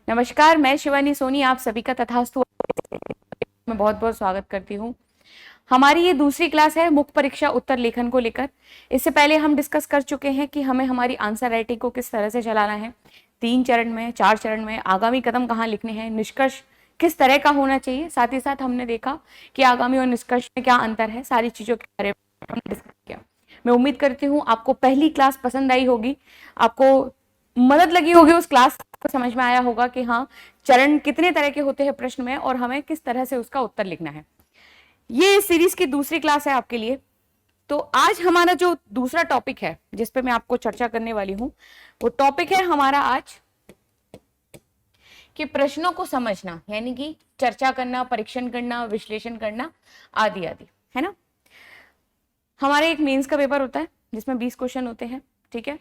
नमस्कार, मैं शिवानी सोनी आप सभी का तथास्तु मैं बहुत बहुत स्वागत करती हूँ। हमारी ये दूसरी क्लास है मुख्य परीक्षा उत्तर लेखन को लेकर। इससे पहले हम डिस्कस कर चुके हैं कि हमें हमारी आंसर राइटिंग को किस तरह से चलाना है, 3 चरण में, 4 चरण में, आगामी कदम कहाँ लिखने हैं, निष्कर्ष किस तरह का होना चाहिए। साथ ही साथ हमने देखा कि आगामी और निष्कर्ष में क्या अंतर है, सारी चीजों के बारे में हमने डिस्कस किया। मैं उम्मीद करती हूँ आपको पहली क्लास पसंद आई होगी, आपको मदद लगी होगी, उस क्लास को समझ में आया होगा कि हाँ चरण कितने तरह के होते हैं प्रश्न में और हमें किस तरह से उसका उत्तर लिखना है। ये सीरीज की दूसरी क्लास है आपके लिए। तो आज हमारा जो दूसरा टॉपिक है जिस पे मैं आपको चर्चा करने वाली हूं, वो टॉपिक है हमारा आज कि प्रश्नों को समझना, यानी कि चर्चा करना, परीक्षण करना, विश्लेषण करना आदि आदि, है ना। हमारे एक मेंस का पेपर होता है जिसमें 20 क्वेश्चन होते हैं, ठीक है।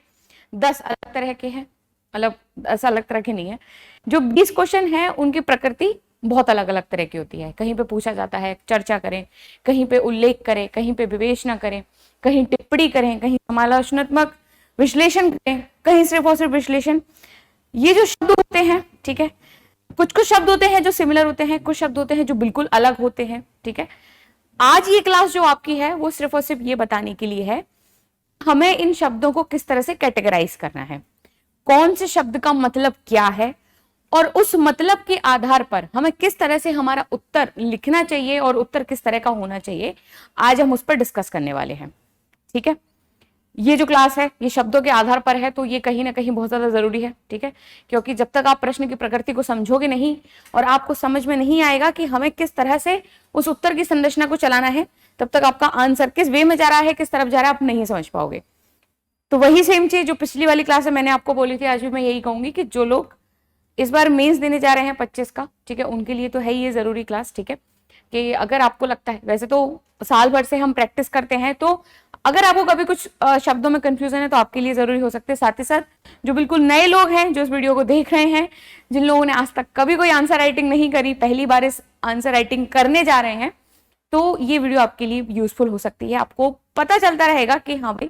10 अलग तरह के हैं, मतलब ऐसा अलग तरह के नहीं है। जो 20 क्वेश्चन है उनकी प्रकृति बहुत अलग अलग तरह की होती है। कहीं पे पूछा जाता है चर्चा करें, कहीं पे उल्लेख करें, कहीं पे विवेचना करें, कहीं टिप्पणी करें, कहीं समालोचनात्मक विश्लेषण करें, कहीं सिर्फ और सिर्फ विश्लेषण। ये जो शब्द होते हैं, ठीक है, कुछ कुछ शब्द होते हैं जो सिमिलर होते हैं, कुछ शब्द होते हैं जो बिल्कुल अलग होते हैं, ठीक है। आज ये क्लास जो आपकी है वो सिर्फ और सिर्फ ये बताने के लिए है हमें इन शब्दों को किस तरह से कैटेगराइज करना है, कौन से शब्द का मतलब क्या है और उस मतलब के आधार पर हमें किस तरह से हमारा उत्तर लिखना चाहिए और उत्तर किस तरह का होना चाहिए। आज हम उस पर डिस्कस करने वाले हैं, ठीक है। ये जो क्लास है ये शब्दों के आधार पर है, तो ये कहीं ना कहीं बहुत ज्यादा जरूरी है, ठीक है। क्योंकि जब तक आप प्रश्न की प्रकृति को समझोगे नहीं और आपको समझ में नहीं आएगा कि हमें किस तरह से उस उत्तर की संरचना को चलाना है, तब तक आपका आंसर किस वे में जा रहा है, किस तरफ जा रहा है, आप नहीं समझ पाओगे। तो वही सेम चीज जो पिछली वाली क्लास में मैंने आपको बोली थी, आज भी मैं यही कहूंगी कि जो लोग इस बार मेंस देने जा रहे हैं 25 का, ठीक है, उनके लिए तो है ये जरूरी क्लास, ठीक है। कि अगर आपको लगता है, वैसे तो साल भर से हम प्रैक्टिस करते हैं, तो अगर आपको कभी कुछ शब्दों में कंफ्यूजन है तो आपके लिए जरूरी हो सकते हैं। साथ ही साथ जो बिल्कुल नए लोग हैं जो इस वीडियो को देख रहे हैं, जिन लोगों ने आज तक कभी कोई आंसर राइटिंग नहीं करी, पहली बार इस आंसर राइटिंग करने जा रहे हैं, तो ये वीडियो आपके लिए यूजफुल हो सकती है। आपको पता चलता रहेगा कि हाँ भाई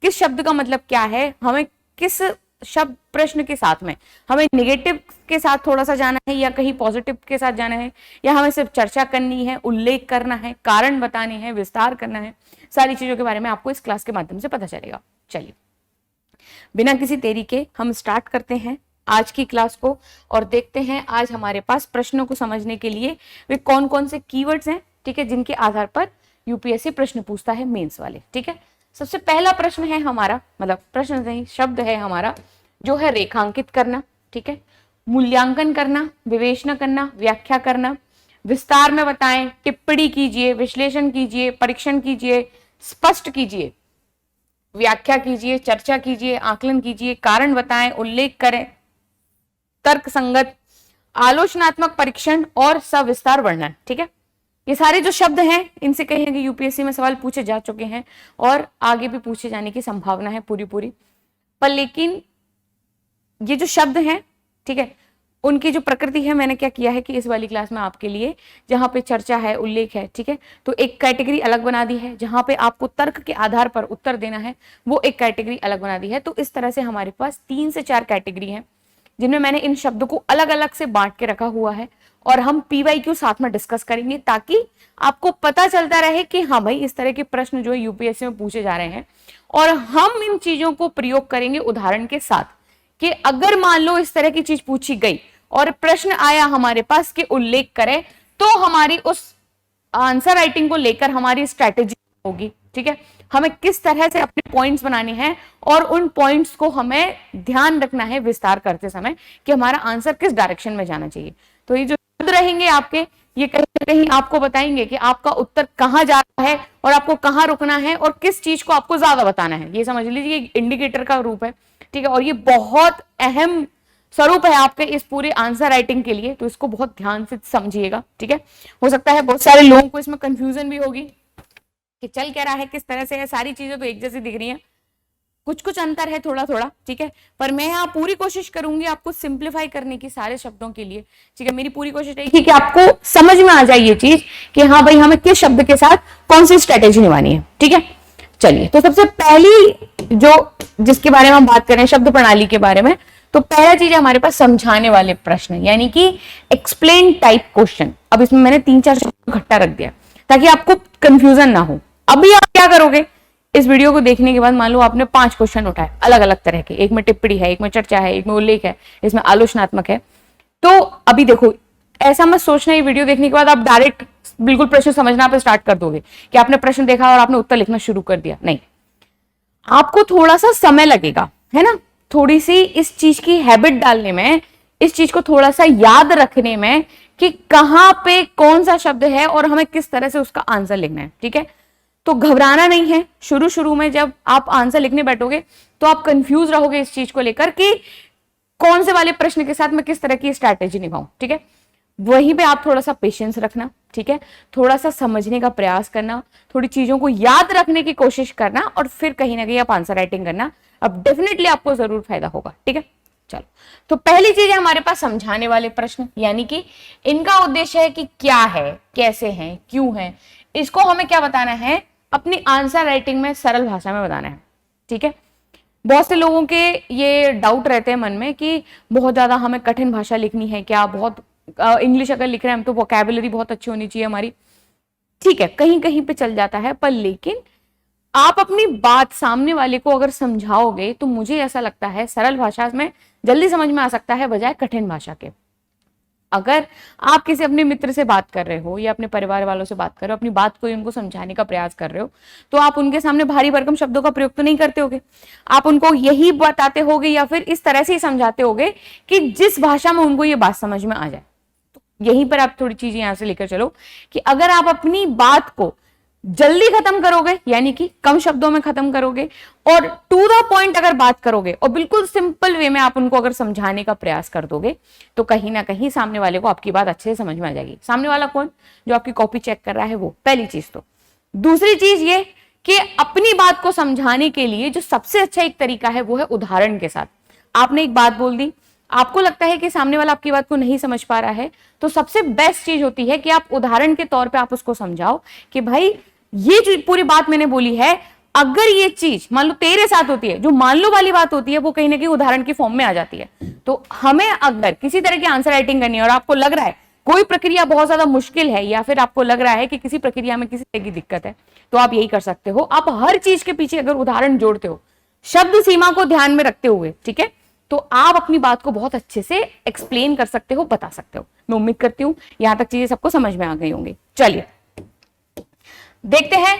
किस शब्द का मतलब क्या है, हमें किस शब्द प्रश्न के साथ में हमें नेगेटिव के साथ थोड़ा सा जाना है या कहीं पॉजिटिव के साथ जाना है, या हमें सिर्फ चर्चा करनी है, उल्लेख करना है, कारण बताने हैं, विस्तार करना है। सारी चीजों के बारे में आपको इस क्लास के माध्यम से पता चलेगा। चलिए बिना किसी देरी के हम स्टार्ट करते हैं आज की क्लास को और देखते हैं आज हमारे पास प्रश्नों को समझने के लिए वे कौन कौन से कीवर्ड्स हैं, ठीक है, जिनके आधार पर यूपीएससी प्रश्न पूछता है मेंस वाले, ठीक है। सबसे पहला प्रश्न है हमारा, मतलब प्रश्न नहीं शब्द है हमारा, जो है रेखांकित करना, ठीक है, मूल्यांकन करना, विवेचना करना, व्याख्या करना, विस्तार में बताएं, टिप्पणी कीजिए, विश्लेषण कीजिए, परीक्षण कीजिए, स्पष्ट कीजिए, व्याख्या कीजिए, चर्चा कीजिए, आकलन कीजिए, कारण बताएं, उल्लेख करें, तर्क संगत, आलोचनात्मक परीक्षण और सविस्तार वर्णन, ठीक है। ये सारे जो शब्द हैं इनसे कहीं यूपीएससी में सवाल पूछे जा चुके हैं और आगे भी पूछे जाने की संभावना है पूरी पूरी। पर लेकिन ये जो शब्द हैं, ठीक है, उनकी जो प्रकृति है, मैंने क्या किया है कि इस वाली क्लास में आपके लिए जहां पे चर्चा है, उल्लेख है, ठीक है, तो एक कैटेगरी अलग बना दी है। जहां पे आपको तर्क के आधार पर उत्तर देना है वो एक कैटेगरी अलग बना दी है। तो इस तरह से हमारे पास 3 से 4 कैटेगरी हैं जिनमें मैंने इन शब्दों को अलग अलग से बांट के रखा हुआ है और हम पीवाईक्यू साथ में डिस्कस करेंगे ताकि आपको पता चलता रहे कि हाँ भाई इस तरह के प्रश्न जो है यूपीएससी में पूछे जा रहे हैं और हम इन चीजों को प्रयोग करेंगे उदाहरण के साथ कि अगर मान लो इस तरह की चीज पूछी गई और प्रश्न आया हमारे पास कि उल्लेख करें, तो हमारी उस आंसर राइटिंग को लेकर हमारी स्ट्रैटेजी होगी, ठीक है। हमें किस तरह से अपने पॉइंट्स बनाने हैं और उन पॉइंट्स को हमें ध्यान रखना है विस्तार करते समय कि हमारा आंसर किस डायरेक्शन में जाना चाहिए। तो ये जो शब्द रहेंगे आपके, ये कहीं ना कहीं आपको बताएंगे कि आपका उत्तर कहाँ जा रहा है और आपको कहाँ रुकना है और किस चीज को आपको ज्यादा बताना है। ये समझ लीजिए इंडिकेटर का रूप है, ठीक है, और ये बहुत अहम स्वरूप है आपके इस पूरे आंसर राइटिंग के लिए, तो इसको बहुत ध्यान से समझिएगा, ठीक है। हो सकता है बहुत सारे लोगों को इसमें कंफ्यूजन भी होगी कि चल क्या रहा है, किस तरह से है, सारी चीजें तो एक जैसी दिख रही हैं, कुछ कुछ अंतर है थोड़ा थोड़ा, ठीक है, पर मैं यहाँ पूरी कोशिश करूंगी आपको सिंप्लीफाई करने की सारे शब्दों के लिए, ठीक है। मेरी पूरी कोशिश रहेगी कि आपको समझ में आ जाए ये चीज कि हाँ भाई हमें किस शब्द के साथ कौन सी स्ट्रेटेजी निभानी है, ठीक है। चलिए तो सबसे पहली जो जिसके बारे में हम बात करें शब्द प्रणाली के बारे में, तो पहला चीज है हमारे पास समझाने वाले प्रश्न, यानी कि एक्सप्लेन टाइप क्वेश्चन। अब इसमें मैंने 3-4 इकट्ठा रख दिया ताकि आपको कंफ्यूजन ना हो। अभी आप क्या करोगे, इस वीडियो को देखने के बाद मान लो आपने 5 क्वेश्चन उठाए अलग अलग तरह के, एक में टिप्पणी है, एक में चर्चा है, एक में उल्लेख है, इसमें आलोचनात्मक है। तो अभी देखो, ऐसा मत सोचना ये वीडियो देखने के बाद आप डायरेक्ट बिल्कुल प्रश्न समझना पे स्टार्ट कर दोगे कि आपने प्रश्न देखा और आपने उत्तर लिखना शुरू कर दिया। नहीं, आपको थोड़ा सा समय लगेगा, है ना, थोड़ी सी इस चीज की हैबिट डालने में, इस चीज को थोड़ा सा याद रखने में कि कहां पे कौन सा शब्द है और हमें किस तरह से उसका आंसर लिखना है। ठीक है, तो घबराना नहीं है। शुरू शुरू में जब आप आंसर लिखने बैठोगे तो आप कंफ्यूज रहोगे इस चीज को लेकर कि कौन से वाले प्रश्न के साथ मैं किस तरह की स्ट्रैटेजी निभाऊं। ठीक है, वहीं पे आप थोड़ा सा पेशेंस रखना, ठीक है, थोड़ा सा समझने का प्रयास करना, थोड़ी चीजों को याद रखने की कोशिश करना और फिर कहीं ना कहीं आप आंसर राइटिंग करना। अब डेफिनेटली आपको जरूर फायदा होगा। ठीक है, चलो, तो पहली चीज है हमारे पास समझाने वाले प्रश्न, यानी कि इनका उद्देश्य है कि क्या है, कैसे हैं, क्यों है, इसको हमें क्या बताना है, अपनी आंसर राइटिंग में सरल भाषा में बताना है। ठीक है, बहुत से लोगों के ये डाउट रहते हैं मन में कि बहुत ज्यादा हमें कठिन भाषा लिखनी है क्या, बहुत इंग्लिश अगर लिख रहे हैं हम तो वोकैबुलरी बहुत अच्छी होनी चाहिए हमारी। ठीक है, कहीं कहीं पे चल जाता है, पर लेकिन आप अपनी बात सामने वाले को अगर समझाओगे तो मुझे ऐसा लगता है सरल भाषा में जल्दी समझ में आ सकता है बजाय कठिन भाषा के। अगर आप किसी अपने मित्र से बात कर रहे हो या अपने परिवार वालों से बात कर रहे हो, अपनी बात को उनको समझाने का प्रयास कर रहे हो, तो आप उनके सामने भारी भरकम शब्दों का प्रयोग तो नहीं करते होगे। आप उनको यही बताते होगे या फिर इस तरह से ही समझाते होगे कि जिस भाषा में उनको ये बात समझ में आ जाए। तो यहीं पर आप थोड़ी चीजें यहां से लेकर चलो कि अगर आप अपनी बात को जल्दी खत्म करोगे, यानी कि कम शब्दों में खत्म करोगे और टू द पॉइंट अगर बात करोगे और बिल्कुल सिंपल वे में आप उनको अगर समझाने का प्रयास कर दोगे, तो कहीं ना कहीं सामने वाले को आपकी बात अच्छे से समझ में आ जाएगी। सामने वाला कौन, जो आपकी कॉपी चेक कर रहा है वो, पहली चीज। तो दूसरी चीज ये कि अपनी बात को समझाने के लिए जो सबसे अच्छा एक तरीका है वो है उदाहरण के साथ। आपने एक बात बोल दी, आपको लगता है कि सामने वाला आपकी बात को नहीं समझ पा रहा है, तो सबसे बेस्ट चीज होती है कि आप उदाहरण के तौर पे आप उसको समझाओ कि भाई ये जो पूरी बात मैंने बोली है, अगर ये चीज मान लो तेरे साथ होती है, जो मान लो वाली बात होती है वो कहीं ना कहीं उदाहरण की फॉर्म में आ जाती है। तो हमें अगर किसी तरह की आंसर राइटिंग करनी है और आपको लग रहा है कोई प्रक्रिया बहुत ज्यादा मुश्किल है या फिर आपको लग रहा है कि किसी प्रक्रिया में किसी तरह की दिक्कत है, तो आप यही कर सकते हो, आप हर चीज के पीछे अगर उदाहरण जोड़ते हो शब्द सीमा को ध्यान में रखते हुए, ठीक है, तो आप अपनी बात को बहुत अच्छे से एक्सप्लेन कर सकते हो, बता सकते हो। मैं उम्मीद करती हूं यहां तक चीजें सबको समझ में आ गई होंगी। चलिए देखते हैं,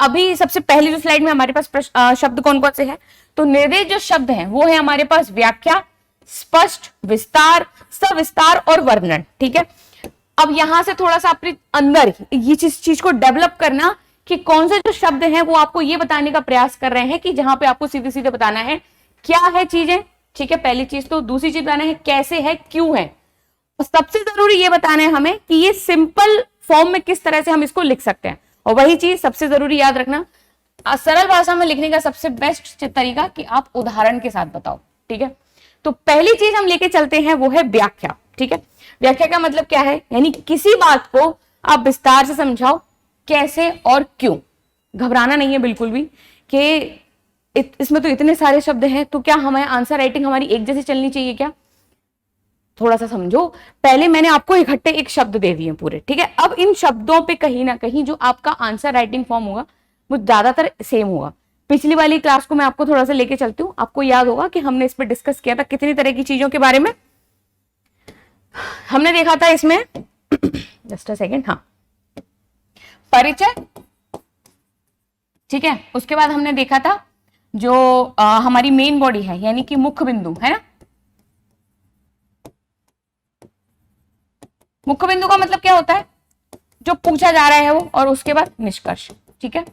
अभी सबसे पहली जो स्लाइड में हमारे पास शब्द कौन कौन से हैं। तो निर्देश जो शब्द हैं वो है हमारे पास व्याख्या, स्पष्ट, विस्तार, सविस्तार और वर्णन। ठीक है, अब यहां से थोड़ा सा अपने अंदर ये चीज को डेवलप करना कि कौन से जो शब्द हैं वो आपको ये बताने का प्रयास कर रहे हैं कि जहां पे आपको सीधे सीधे बताना है क्या है चीजें। ठीक है, पहली चीज। तो दूसरी चीज बताना है कैसे है, क्यों है, और सबसे जरूरी ये बताना है हमें कि ये सिंपल फॉर्म में किस तरह से हम इसको लिख सकते हैं। और वही चीज सबसे जरूरी याद रखना, सरल भाषा में लिखने का सबसे बेस्ट तरीका कि आप उदाहरण के साथ बताओ। ठीक है, तो पहली चीज हम लेके चलते हैं वो है व्याख्या। ठीक है, व्याख्या का मतलब क्या है, यानी किसी बात को आप विस्तार से समझाओ, कैसे और क्यों। घबराना नहीं है बिल्कुल भी कि इसमें तो इतने सारे शब्द हैं, तो क्या हमें आंसर राइटिंग हमारी एक जैसी चलनी चाहिए क्या। थोड़ा सा समझो, पहले मैंने आपको इकट्ठे एक शब्द दे दिए पूरे। ठीक है, अब इन शब्दों पे कहीं ना कहीं जो आपका आंसर राइटिंग फॉर्म होगा वो ज्यादातर सेम होगा। पिछली वाली क्लास को मैं आपको थोड़ा सा लेके चलती हूँ, आपको याद होगा कि हमने इस पर डिस्कस किया था कितनी तरह की चीजों के बारे में। हमने देखा था इसमें जस्ट अ सेकेंड, हाँ, परिचय। ठीक है, उसके बाद हमने देखा था जो हमारी मेन बॉडी है, यानी कि मुख्य बिंदु है ना। मुख्य बिंदु का मतलब क्या होता है, जो पूछा जा रहा है वो, और उसके बाद निष्कर्ष। ठीक है,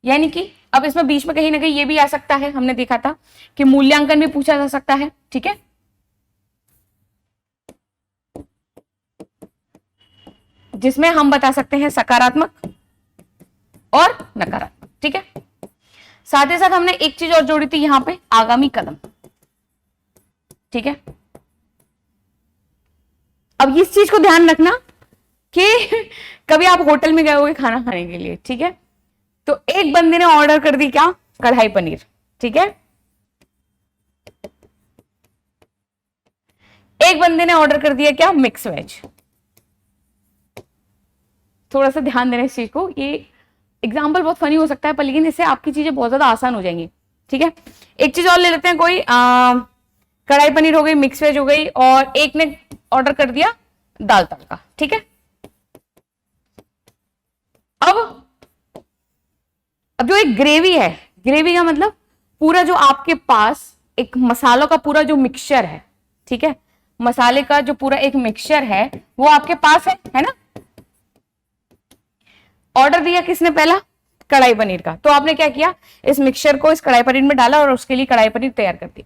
यानी कि अब इसमें बीच में कहीं ना कहीं ये भी आ सकता है, हमने देखा था कि मूल्यांकन भी पूछा जा सकता है। ठीक है, जिसमें हम बता सकते हैं सकारात्मक और नकारात्मक। ठीक है, साथ ही साथ हमने एक चीज और जोड़ी थी यहां पे, आगामी कदम। ठीक है, अब इस चीज को ध्यान रखना कि कभी आप होटल में गए होगे खाना खाने के लिए, ठीक है, तो एक बंदे ने ऑर्डर कर दी क्या, कढ़ाई पनीर। ठीक है, एक बंदे ने ऑर्डर कर दिया क्या, मिक्स वेज। थोड़ा सा ध्यान देना इस चीज को, ये एग्जाम्पल बहुत फनी हो सकता है पर लेकिन इससे आपकी चीजें बहुत ज्यादा आसान हो जाएंगी, ठीक है। एक चीज और ले लेते हैं, कोई कढ़ाई पनीर हो गई, मिक्स वेज हो गई, और एक ने ऑर्डर कर दिया दाल तड़का, ठीक है। अब जो एक ग्रेवी है, ग्रेवी का मतलब पूरा जो आपके पास एक मसालों का पूरा जो मिक्सचर है, ठीक है, मसाले का जो पूरा एक मिक्सचर है वो आपके पास है ना। ऑर्डर दिया किसने, पहला कढ़ाई पनीर का, तो आपने क्या किया, इस मिक्सचर को इस कढ़ाई पनीर में डाला और उसके लिए कढ़ाई पनीर तैयार कर दी।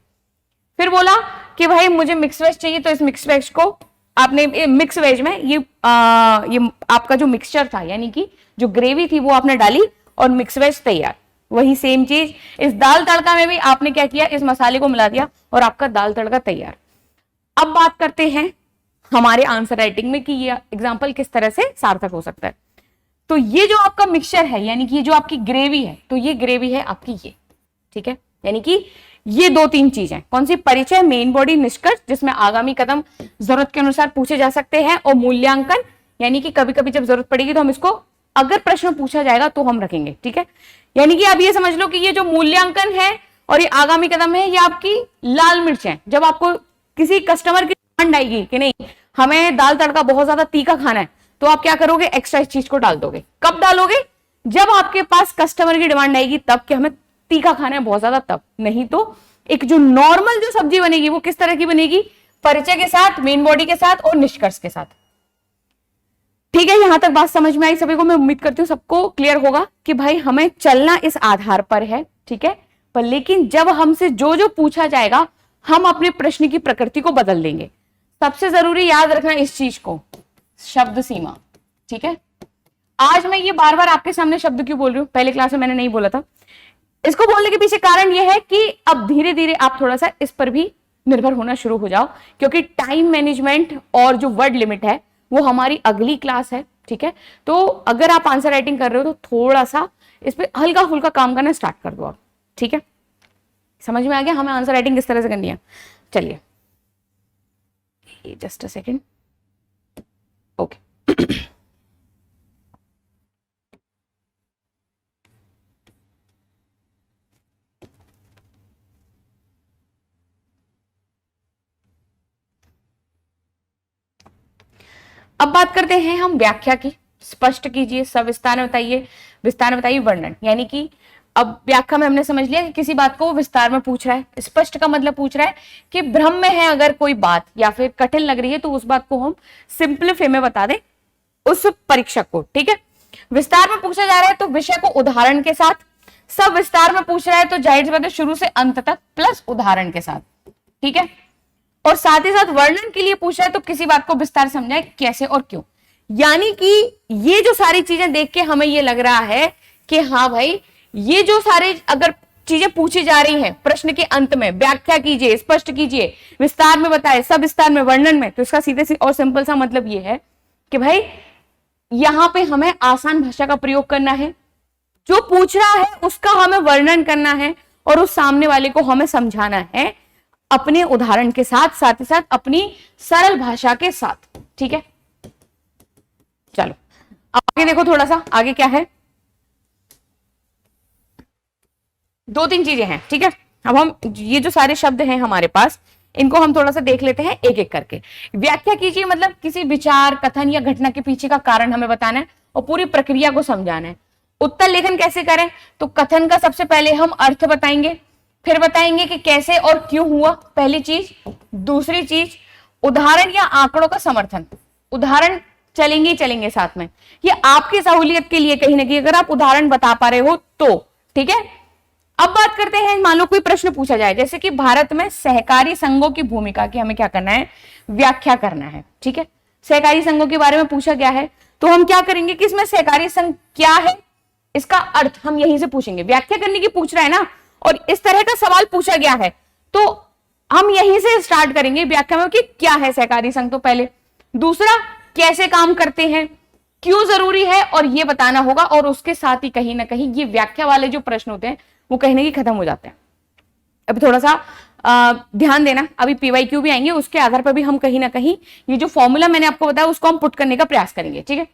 फिर बोला कि भाई मुझे मिक्स वेज चाहिए, तो इस मिक्स वेज को आपने मिक्स वेज में ये आपका जो मिक्सचर था यानी कि जो ग्रेवी थी वो आपने डाली और मिक्स वेज तैयार। वही सेम चीज इस दाल तड़का में भी आपने क्या किया, इस मसाले को मिला दिया और आपका दाल तड़का तैयार। अब बात करते हैं हमारे आंसर राइटिंग में कि ये एग्जाम्पल किस तरह से सार्थक हो सकता है। तो ये जो आपका मिक्सचर है यानी कि ये जो आपकी ग्रेवी है, तो ये ग्रेवी है आपकी ये, ठीक है, यानी कि ये दो तीन चीजें कौन सी, परिचय, मेन बॉडी, निष्कर्ष जिसमें आगामी कदम जरूरत के अनुसार पूछे जा सकते हैं, और मूल्यांकन यानी कि कभी कभी जब जरूरत पड़ेगी तो हम इसको अगर प्रश्न पूछा जाएगा तो हम रखेंगे, ठीक है। यानी कि आप ये समझ लो कि ये जो मूल्यांकन है और ये आगामी कदम है, ये आपकी लाल मिर्च है। जब आपको किसी कस्टमर की डिमांड आएगी कि नहीं हमें दाल तड़का बहुत ज्यादा तीखा खाना है, तो आप क्या करोगे, एक्स्ट्रा इस चीज को डाल दोगे। कब डालोगे, जब आपके पास कस्टमर की डिमांड आएगी तब कि हमें तीखा खाना है बहुत ज्यादा, तब नहीं तो एक जो नॉर्मल जो सब्जी बनेगी वो किस तरह की बनेगी, परिचय के साथ, मेन बॉडी के साथ और निष्कर्ष के साथ, ठीक है। यहां तक बात समझ में आई सभी को, मैं उम्मीद करती हूं सबको क्लियर होगा कि भाई हमें चलना इस आधार पर है, ठीक है, पर लेकिन जब हमसे जो जो पूछा जाएगा हम अपने प्रश्न की प्रकृति को बदल देंगे। सबसे जरूरी याद रखना इस चीज को, शब्द सीमा, ठीक है। आज मैं ये बार बार आपके सामने शब्द क्यों बोल रही हूं, पहले क्लास में मैंने नहीं बोला था। इसको बोलने के पीछे कारण यह है कि अब धीरे धीरे आप थोड़ा सा इस पर भी निर्भर होना शुरू हो जाओ, क्योंकि टाइम मैनेजमेंट और जो वर्ड लिमिट है वो हमारी अगली क्लास है, ठीक है। तो अगर आप आंसर राइटिंग कर रहे हो तो थोड़ा सा इस पे हल्का फुल्का काम करना स्टार्ट कर दो आप, ठीक है। समझ में आ गया हमें आंसर राइटिंग किस तरह से करनी है। चलिए जस्ट अ सेकेंड, ओके। अब बात करते हैं हम व्याख्या की। स्पष्ट कीजिए, सविस्तार में बताइए, विस्तार में बताइए, वर्णन। यानी कि अब व्याख्या में हमने समझ लिया कि किसी बात को विस्तार में पूछ रहा है। स्पष्ट का मतलब पूछ रहा है कि भ्रम में है अगर कोई बात या फिर कठिन लग रही है तो उस बात को हम सिंपल में बता दें उस परीक्षक को, ठीक है। विस्तार में पूछा जा रहा है तो विषय को उदाहरण के साथ, सब विस्तार में पूछ रहा है तो जाहिर सी बात है शुरू से अंत तक प्लस उदाहरण के साथ, ठीक है। और साथ ही साथ वर्णन के लिए पूछा है तो किसी बात को विस्तार समझाए कैसे और क्यों। यानी कि ये जो सारी चीजें देख के हमें ये लग रहा है कि हाँ भाई ये जो सारे अगर चीजें पूछी जा रही हैं प्रश्न के अंत में, व्याख्या कीजिए, स्पष्ट कीजिए, विस्तार में बताए, सब विस्तार में, वर्णन में, तो इसका सीधे से और सिंपल सा मतलब ये है कि भाई यहां पे हमें आसान भाषा का प्रयोग करना है, जो पूछ रहा है उसका हमें वर्णन करना है और उस सामने वाले को हमें समझाना है अपने उदाहरण के साथ, साथ ही साथ अपनी सरल भाषा के साथ, ठीक है। चलो आगे देखो, थोड़ा सा आगे क्या है, दो तीन चीजें हैं, ठीक है। अब हम ये जो सारे शब्द हैं हमारे पास इनको हम थोड़ा सा देख लेते हैं एक एक करके। व्याख्या कीजिए मतलब किसी विचार, कथन या घटना के पीछे का कारण हमें बताना है और पूरी प्रक्रिया को समझाना है। उत्तर लेखन कैसे करें, तो कथन का सबसे पहले हम अर्थ बताएंगे, फिर बताएंगे कि कैसे और क्यों हुआ, पहली चीज। दूसरी चीज उदाहरण या आंकड़ों का समर्थन, उदाहरण चलेंगे ही चलेंगे साथ में, ये आपकी सहूलियत के लिए कहीं ना कहीं अगर आप उदाहरण बता पा रहे हो तो, ठीक है। अब बात करते हैं, मान लो कोई प्रश्न पूछा जाए जैसे कि भारत में सहकारी संघों की भूमिका की हमें क्या करना है, व्याख्या करना है, ठीक है। सहकारी संघों के बारे में पूछा गया है तो हम क्या करेंगे कि इसमें सहकारी संघ क्या है इसका अर्थ हम यहीं से पूछेंगे। व्याख्या करने की पूछ रहा है ना, और इस तरह का सवाल पूछा गया है तो हम यहीं से स्टार्ट करेंगे व्याख्या में कि क्या है सहकारी संघ, तो पहले। दूसरा कैसे काम करते हैं, क्यों जरूरी है और ये बताना होगा, और उसके साथ ही कहीं ना कहीं ये व्याख्या वाले जो प्रश्न होते हैं वो कहीं ना कहीं खत्म हो जाते हैं। अभी थोड़ा सा ध्यान देना, अभी पीवाईक्यू भी आएंगे, उसके आधार पर भी हम कहीं ना कहीं ये जो फॉर्मूला मैंने आपको बताया उसको हम पुट करने का प्रयास करेंगे। ठीक है,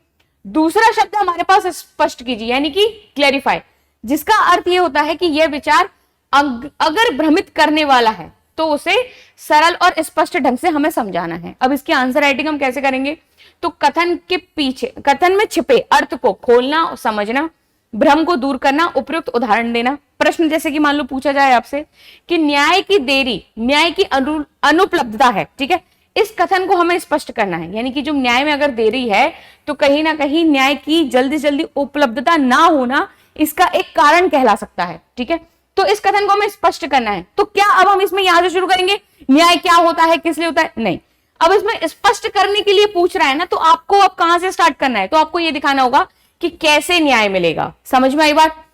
दूसरा शब्द हमारे पास स्पष्ट कीजिए, यानी कि क्लैरिफाई, जिसका अर्थ ये होता है कि यह विचार अगर भ्रमित करने वाला है तो उसे सरल और स्पष्ट ढंग से हमें समझाना है। अब इसकी आंसर राइटिंग हम कैसे करेंगे, तो कथन में छिपे अर्थ को खोलना और समझना, भ्रम को दूर करना, उपयुक्त उदाहरण देना। प्रश्न जैसे कि मान लो पूछा जाए आपसे कि न्याय की देरी न्याय की अनुपलब्धता है, ठीक है, इस कथन को हमें स्पष्ट करना है, यानी कि जो न्याय में अगर देरी है तो कहीं ना कहीं न्याय की जल्दी जल्दी उपलब्धता ना होना इसका एक कारण कहला सकता है। ठीक है, तो इस कथन को हमें स्पष्ट करना है। तो क्या अब हम इसमें यहां से शुरू करेंगे, न्याय क्या होता है, किस लिए होता है, नहीं, अब इसमें स्पष्ट करने के लिए पूछ रहा है ना, तो आपको अब कहां से स्टार्ट करना है, तो आपको यह दिखाना होगा कि कैसे न्याय मिलेगा। समझ में आई बात।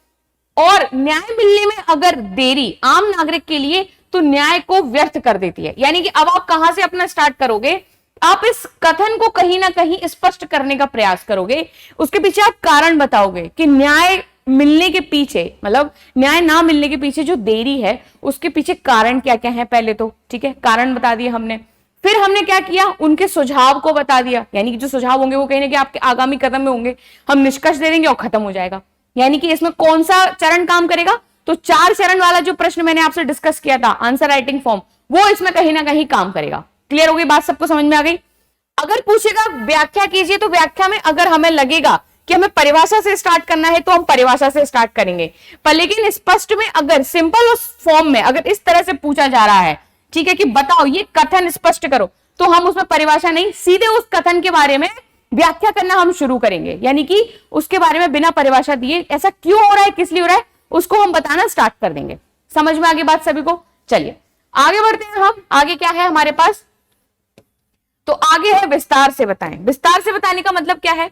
और न्याय मिलने में अगर देरी आम नागरिक के लिए तो न्याय को व्यर्थ कर देती है, यानी कि अब आप कहां से अपना स्टार्ट करोगे, आप इस कथन को कहीं ना कहीं स्पष्ट करने का प्रयास करोगे, उसके पीछे आप कारण बताओगे कि न्याय मिलने के पीछे, मतलब न्याय ना मिलने के पीछे जो देरी है उसके पीछे कारण क्या क्या है पहले तो, ठीक है, कारण बता दिए हमने। फिर हमने क्या किया, उनके सुझाव को बता दिया, यानी कि जो सुझाव होंगे वो कहीं ना कहीं आपके आगामी कदम में होंगे, हम निष्कर्ष दे देंगे और खत्म हो जाएगा। यानी कि इसमें कौन सा चरण काम करेगा, तो 4 चरण वाला जो प्रश्न मैंने आपसे डिस्कस किया था आंसर राइटिंग फॉर्म, वो इसमें कहीं ना कहीं काम करेगा। क्लियर हो गई बात, सबको समझ में आ गई। अगर पूछेगा व्याख्या कीजिए, तो व्याख्या में अगर हमें लगेगा कि हमें परिभाषा से स्टार्ट करना है तो हम परिभाषा से स्टार्ट करेंगे, पर लेकिन स्पष्ट में अगर सिंपल उस फॉर्म में अगर इस तरह से पूछा जा रहा है, ठीक है, कि बताओ ये कथन स्पष्ट करो, तो हम उसमें परिभाषा नहीं, सीधे उस कथन के बारे में व्याख्या करना हम शुरू करेंगे, यानी कि उसके बारे में बिना परिभाषा दिए ऐसा क्यों हो रहा है, किस लिए हो रहा है, उसको हम बताना स्टार्ट कर देंगे। समझ में आगे बात सभी को। चलिए आगे बढ़ते हैं हम, आगे क्या है हमारे पास, तो आगे है विस्तार से बताएं। विस्तार से बताने का मतलब क्या है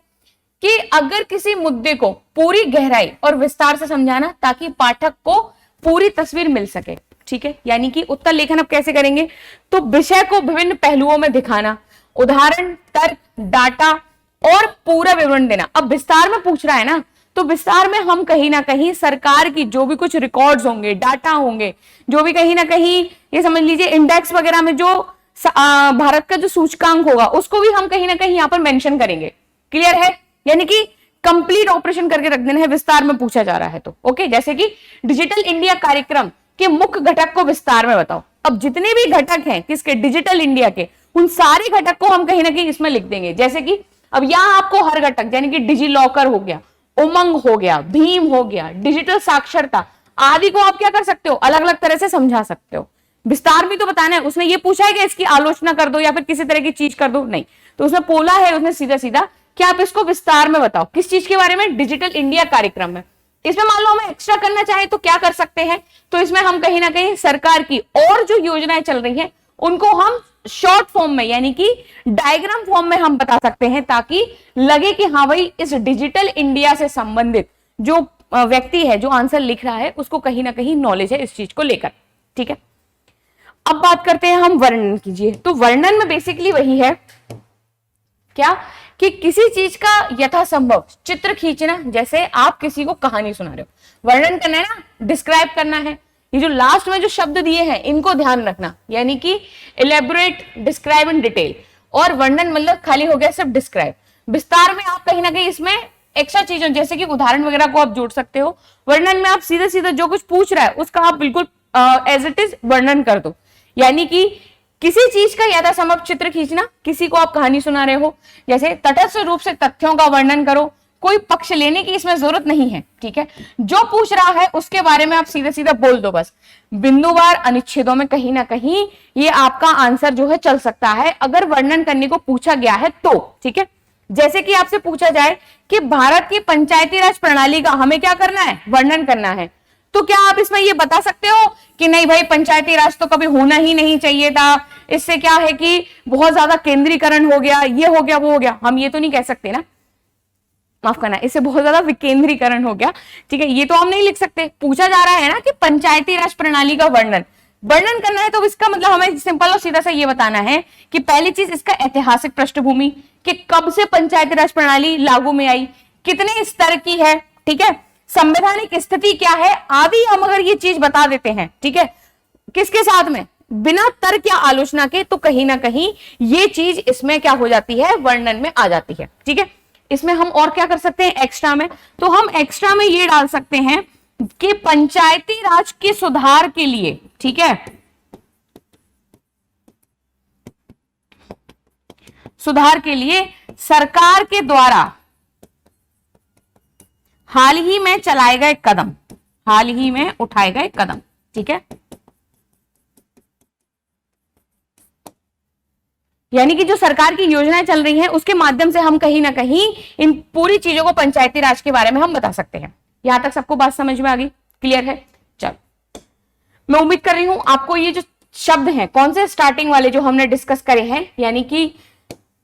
कि अगर किसी मुद्दे को पूरी गहराई और विस्तार से समझाना ताकि पाठक को पूरी तस्वीर मिल सके। ठीक है, यानी कि उत्तर लेखन अब कैसे करेंगे, तो विषय को विभिन्न पहलुओं में दिखाना, उदाहरण, तर्क, डाटा और पूरा विवरण देना। अब विस्तार में पूछ रहा है ना, तो विस्तार में हम कहीं ना कहीं सरकार की जो भी कुछ रिकॉर्ड्स होंगे, डाटा होंगे, जो भी कहीं ना कहीं ये समझ लीजिए इंडेक्स वगैरह में जो भारत का जो सूचकांक होगा उसको भी हम कहीं ना कहीं यहां पर मेंशन करेंगे। क्लियर है, यानी कि कंप्लीट ऑपरेशन करके रख देना है विस्तार में पूछा जा रहा है तो। ओके, जैसे कि डिजिटल इंडिया कार्यक्रम के मुख्य घटक को विस्तार में बताओ। अब जितने भी घटक हैं किसके, डिजिटल इंडिया के, उन सारे घटक को हम कहीं ना कहीं इसमें लिख देंगे। जैसे कि अब यहां आपको हर घटक, यानी कि डिजी लॉकर हो गया, उमंग हो गया, भीम हो गया, डिजिटल साक्षरता आदि को आप क्या कर सकते हो, अलग अलग तरह से समझा सकते हो। विस्तार भी तो बताना है, उसने ये पूछा है कि इसकी आलोचना कर दो या फिर किसी तरह की चीज कर दो, नहीं, तो उसने बोला है, उसने सीधा सीधा कि आप इसको विस्तार में बताओ। किस चीज के बारे में, डिजिटल इंडिया कार्यक्रम में। इसमें मान लो हमें एक्स्ट्रा करना चाहे तो क्या कर सकते हैं, तो इसमें हम कहीं ना कहीं सरकार की और जो योजनाएं चल रही हैं उनको हम शॉर्ट फॉर्म में, यानी कि डायग्राम फॉर्म में हम बता सकते हैं, ताकि लगे कि हाँ भाई इस डिजिटल इंडिया से संबंधित जो व्यक्ति है जो आंसर लिख रहा है उसको कहीं ना कहीं नॉलेज है इस चीज को लेकर। ठीक है, अब बात करते हैं हम वर्णन कीजिए। तो वर्णन में बेसिकली वही है क्या कि किसी चीज का यथासंभव चित्र खींचना, जैसे आप किसी को कहानी सुना रहे हो, वर्णन करना है ना, डिस्क्राइब करना है। ये जो लास्ट में जो शब्द दिए हैं इनको ध्यान रखना, यानी कि इलेबोरेट, डिस्क्राइब एंड डिटेल, और वर्णन मतलब खाली हो गया सिर्फ डिस्क्राइब। विस्तार में आप कहीं ना कहीं इसमें एक्स्ट्रा चीजों जैसे कि उदाहरण वगैरह को आप जोड़ सकते हो। वर्णन में आप सीधे सीधे जो कुछ पूछ रहा है उसका आप बिल्कुल एज इट इज वर्णन कर दो, यानी कि किसी चीज का यथासंभव चित्र खींचना, किसी को आप कहानी सुना रहे हो, जैसे तटस्थ रूप से तथ्यों का वर्णन करो, कोई पक्ष लेने की इसमें जरूरत नहीं है। ठीक है, जो पूछ रहा है उसके बारे में आप सीधे सीधे बोल दो, बस बिंदुवार अनुच्छेदों में कहीं ना कहीं ये आपका आंसर जो है चल सकता है अगर वर्णन करने को पूछा गया है तो। ठीक है, जैसे कि आपसे पूछा जाए कि भारत की पंचायती राज प्रणाली का हमें क्या करना है, वर्णन करना है, तो क्या आप इसमें ये बता सकते हो कि नहीं भाई पंचायती राज तो कभी होना ही नहीं चाहिए था, इससे क्या है कि बहुत ज्यादा केंद्रीकरण हो गया, ये हो गया, वो हो गया, हम ये तो नहीं कह सकते ना, माफ करना, इससे बहुत ज्यादा विकेंद्रीकरण हो गया। ठीक है, ये तो हम नहीं लिख सकते। पूछा जा रहा है ना कि पंचायती राज प्रणाली का वर्णन करना है, तो इसका मतलब हमें सिंपल और सीधा सा ये बताना है कि पहली चीज इसका ऐतिहासिक पृष्ठभूमि, कि कब से पंचायती राज प्रणाली लागू में आई, कितने स्तर की है, ठीक है, संवैधानिक स्थिति क्या है आदि, हम अगर ये चीज बता देते हैं, ठीक है, किसके साथ में, बिना तर्क या आलोचना के, तो कहीं ना कहीं ये चीज इसमें क्या हो जाती है, वर्णन में आ जाती है। ठीक है, इसमें हम और क्या कर सकते हैं एक्स्ट्रा में, तो हम एक्स्ट्रा में ये डाल सकते हैं कि पंचायती राज के सुधार के लिए, ठीक है, सुधार के लिए सरकार के द्वारा हाल ही में चलाए गए कदम, हाल ही में उठाए गए कदम। ठीक है, यानी कि जो सरकार की योजनाएं चल रही हैं उसके माध्यम से हम कहीं ना कहीं इन पूरी चीजों को पंचायती राज के बारे में हम बता सकते हैं। यहां तक सबको बात समझ में आ गई, क्लियर है? चलो, मैं उम्मीद कर रही हूं आपको ये जो शब्द हैं, कौन से स्टार्टिंग वाले जो हमने डिस्कस करे हैं, यानी कि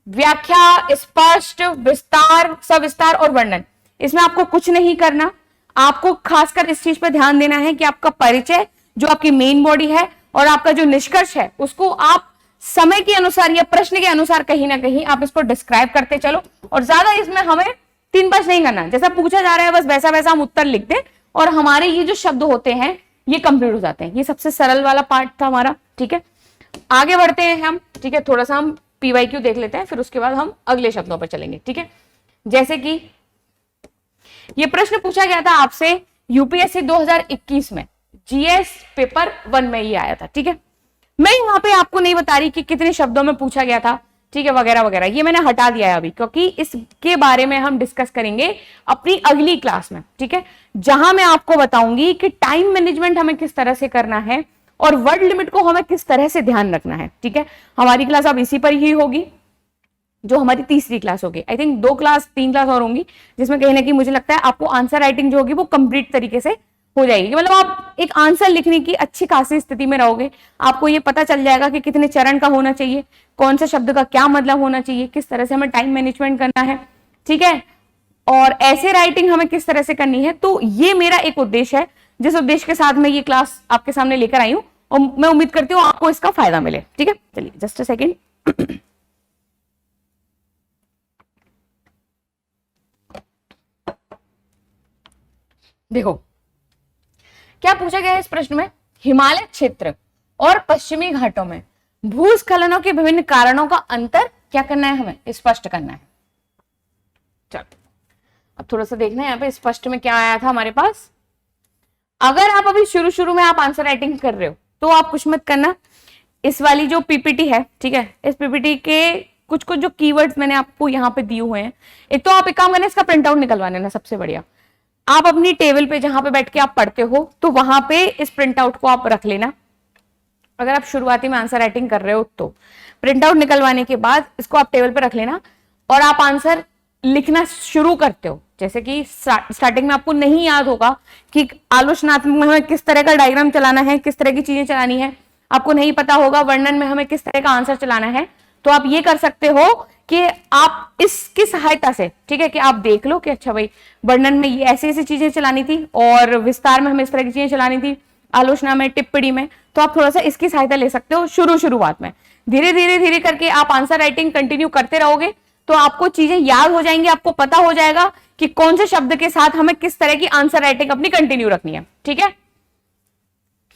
व्याख्या, स्पष्ट, विस्तार, सविस्तार और वर्णन, इसमें आपको कुछ नहीं करना। आपको खासकर इस चीज पर ध्यान देना है कि आपका परिचय, जो आपकी मेन बॉडी है, और आपका जो निष्कर्ष है, उसको आप समय के अनुसार या प्रश्न के अनुसार कहीं ना कहीं आप इसको डिस्क्राइब करते चलो। और ज्यादा इसमें हमें 3 नहीं करना, जैसा पूछा जा रहा है बस वैसा वैसा हम उत्तर लिख दें और हमारे ये जो शब्द होते हैं ये कंप्लीट हो जाते हैं। ये सबसे सरल वाला पार्ट था हमारा। ठीक है, आगे बढ़ते हैं हम। ठीक है, थोड़ा सा हम पीवाईक्यू देख लेते हैं, फिर उसके बाद हम अगले शब्दों पर चलेंगे। ठीक है, जैसे कि ये प्रश्न पूछा गया था आपसे यूपीएससी 2021 में, जीएस पेपर 1 में ये आया था। ठीक है, मैं यहाँ पे आपको नहीं बता रही कि कितने शब्दों में पूछा गया था, ठीक है, वगैरह वगैरह, ये मैंने हटा दिया है अभी, क्योंकि इसके बारे में हम डिस्कस करेंगे अपनी अगली क्लास में। ठीक है, जहां मैं आपको बताऊंगी कि टाइम मैनेजमेंट हमें किस तरह से करना है और वर्ड लिमिट को हमें किस तरह से ध्यान रखना है। ठीक है, हमारी क्लास अब इसी पर ही होगी, जो हमारी तीसरी क्लास होगी। आई थिंक 3 क्लास और होंगी, जिसमें कहीं ना कहीं मुझे लगता है आपको आंसर राइटिंग जो होगी वो कंप्लीट तरीके से हो जाएगी। मतलब आप एक आंसर लिखने की अच्छी खासी स्थिति में रहोगे। आपको ये पता चल जाएगा कि कितने चरण का होना चाहिए, कौन से शब्द का क्या मतलब होना चाहिए, किस तरह से हमें टाइम मैनेजमेंट करना है। ठीक है, और ऐसे राइटिंग हमें किस तरह से करनी है। तो ये मेरा एक उद्देश्य है, जिस उद्देश्य के साथ मैं ये क्लास आपके सामने लेकर आई हूं, और मैं उम्मीद करती हूँ आपको इसका फायदा मिले। ठीक है, चलिए जस्ट अ सेकेंड। देखो क्या पूछा गया है इस प्रश्न में, हिमालय क्षेत्र और पश्चिमी घाटों में भूस्खलनों के विभिन्न कारणों का अंतर क्या करना है, हमें स्पष्ट करना है। चलो, अब थोड़ा सा देखना है यहाँ पे स्पष्ट में क्या आया था हमारे पास। अगर आप अभी शुरू में आप आंसर राइटिंग कर रहे हो तो आप कुछ मत करना, इस वाली जो पीपीटी है, ठीक है, इस पीपीटी के कुछ जो कीवर्ड्स मैंने आपको यहाँ पे दिए हुए हैं, एक तो आप एक काम करना, इसका प्रिंट आउट निकलवा लेना। सबसे बढ़िया, आप अपनी टेबल पे जहां पे बैठ के आप पढ़ते हो तो वहां पे इस प्रिंट आउट को आप रख लेना। अगर आप शुरुआती में आंसर राइटिंग कर रहे हो तो प्रिंट आउट निकलवाने के बाद इसको आप टेबल पे रख लेना और आप आंसर लिखना शुरू करते हो। जैसे कि स्टार्टिंग में आपको नहीं याद होगा कि आलोचनात्मक में हमें किस तरह का डायग्राम चलाना है, किस तरह की चीजें चलानी है, आपको नहीं पता होगा वर्णन में हमें किस तरह का आंसर चलाना है, तो आप ये कर सकते हो कि आप इसकी सहायता से, ठीक है, कि आप देख लो कि अच्छा भाई वर्णन में ये ऐसी ऐसी चीजें चलानी थी और विस्तार में हमें इस तरह की चीजें चलानी थी, आलोचना में, टिप्पणी में, तो आप थोड़ा सा इसकी सहायता ले सकते हो शुरुआत में। धीरे धीरे करके आप आंसर राइटिंग कंटिन्यू करते रहोगे तो आपको चीजें याद हो जाएंगी, आपको पता हो जाएगा कि कौन से शब्द के साथ हमें किस तरह की आंसर राइटिंग अपनी कंटिन्यू रखनी है। ठीक है,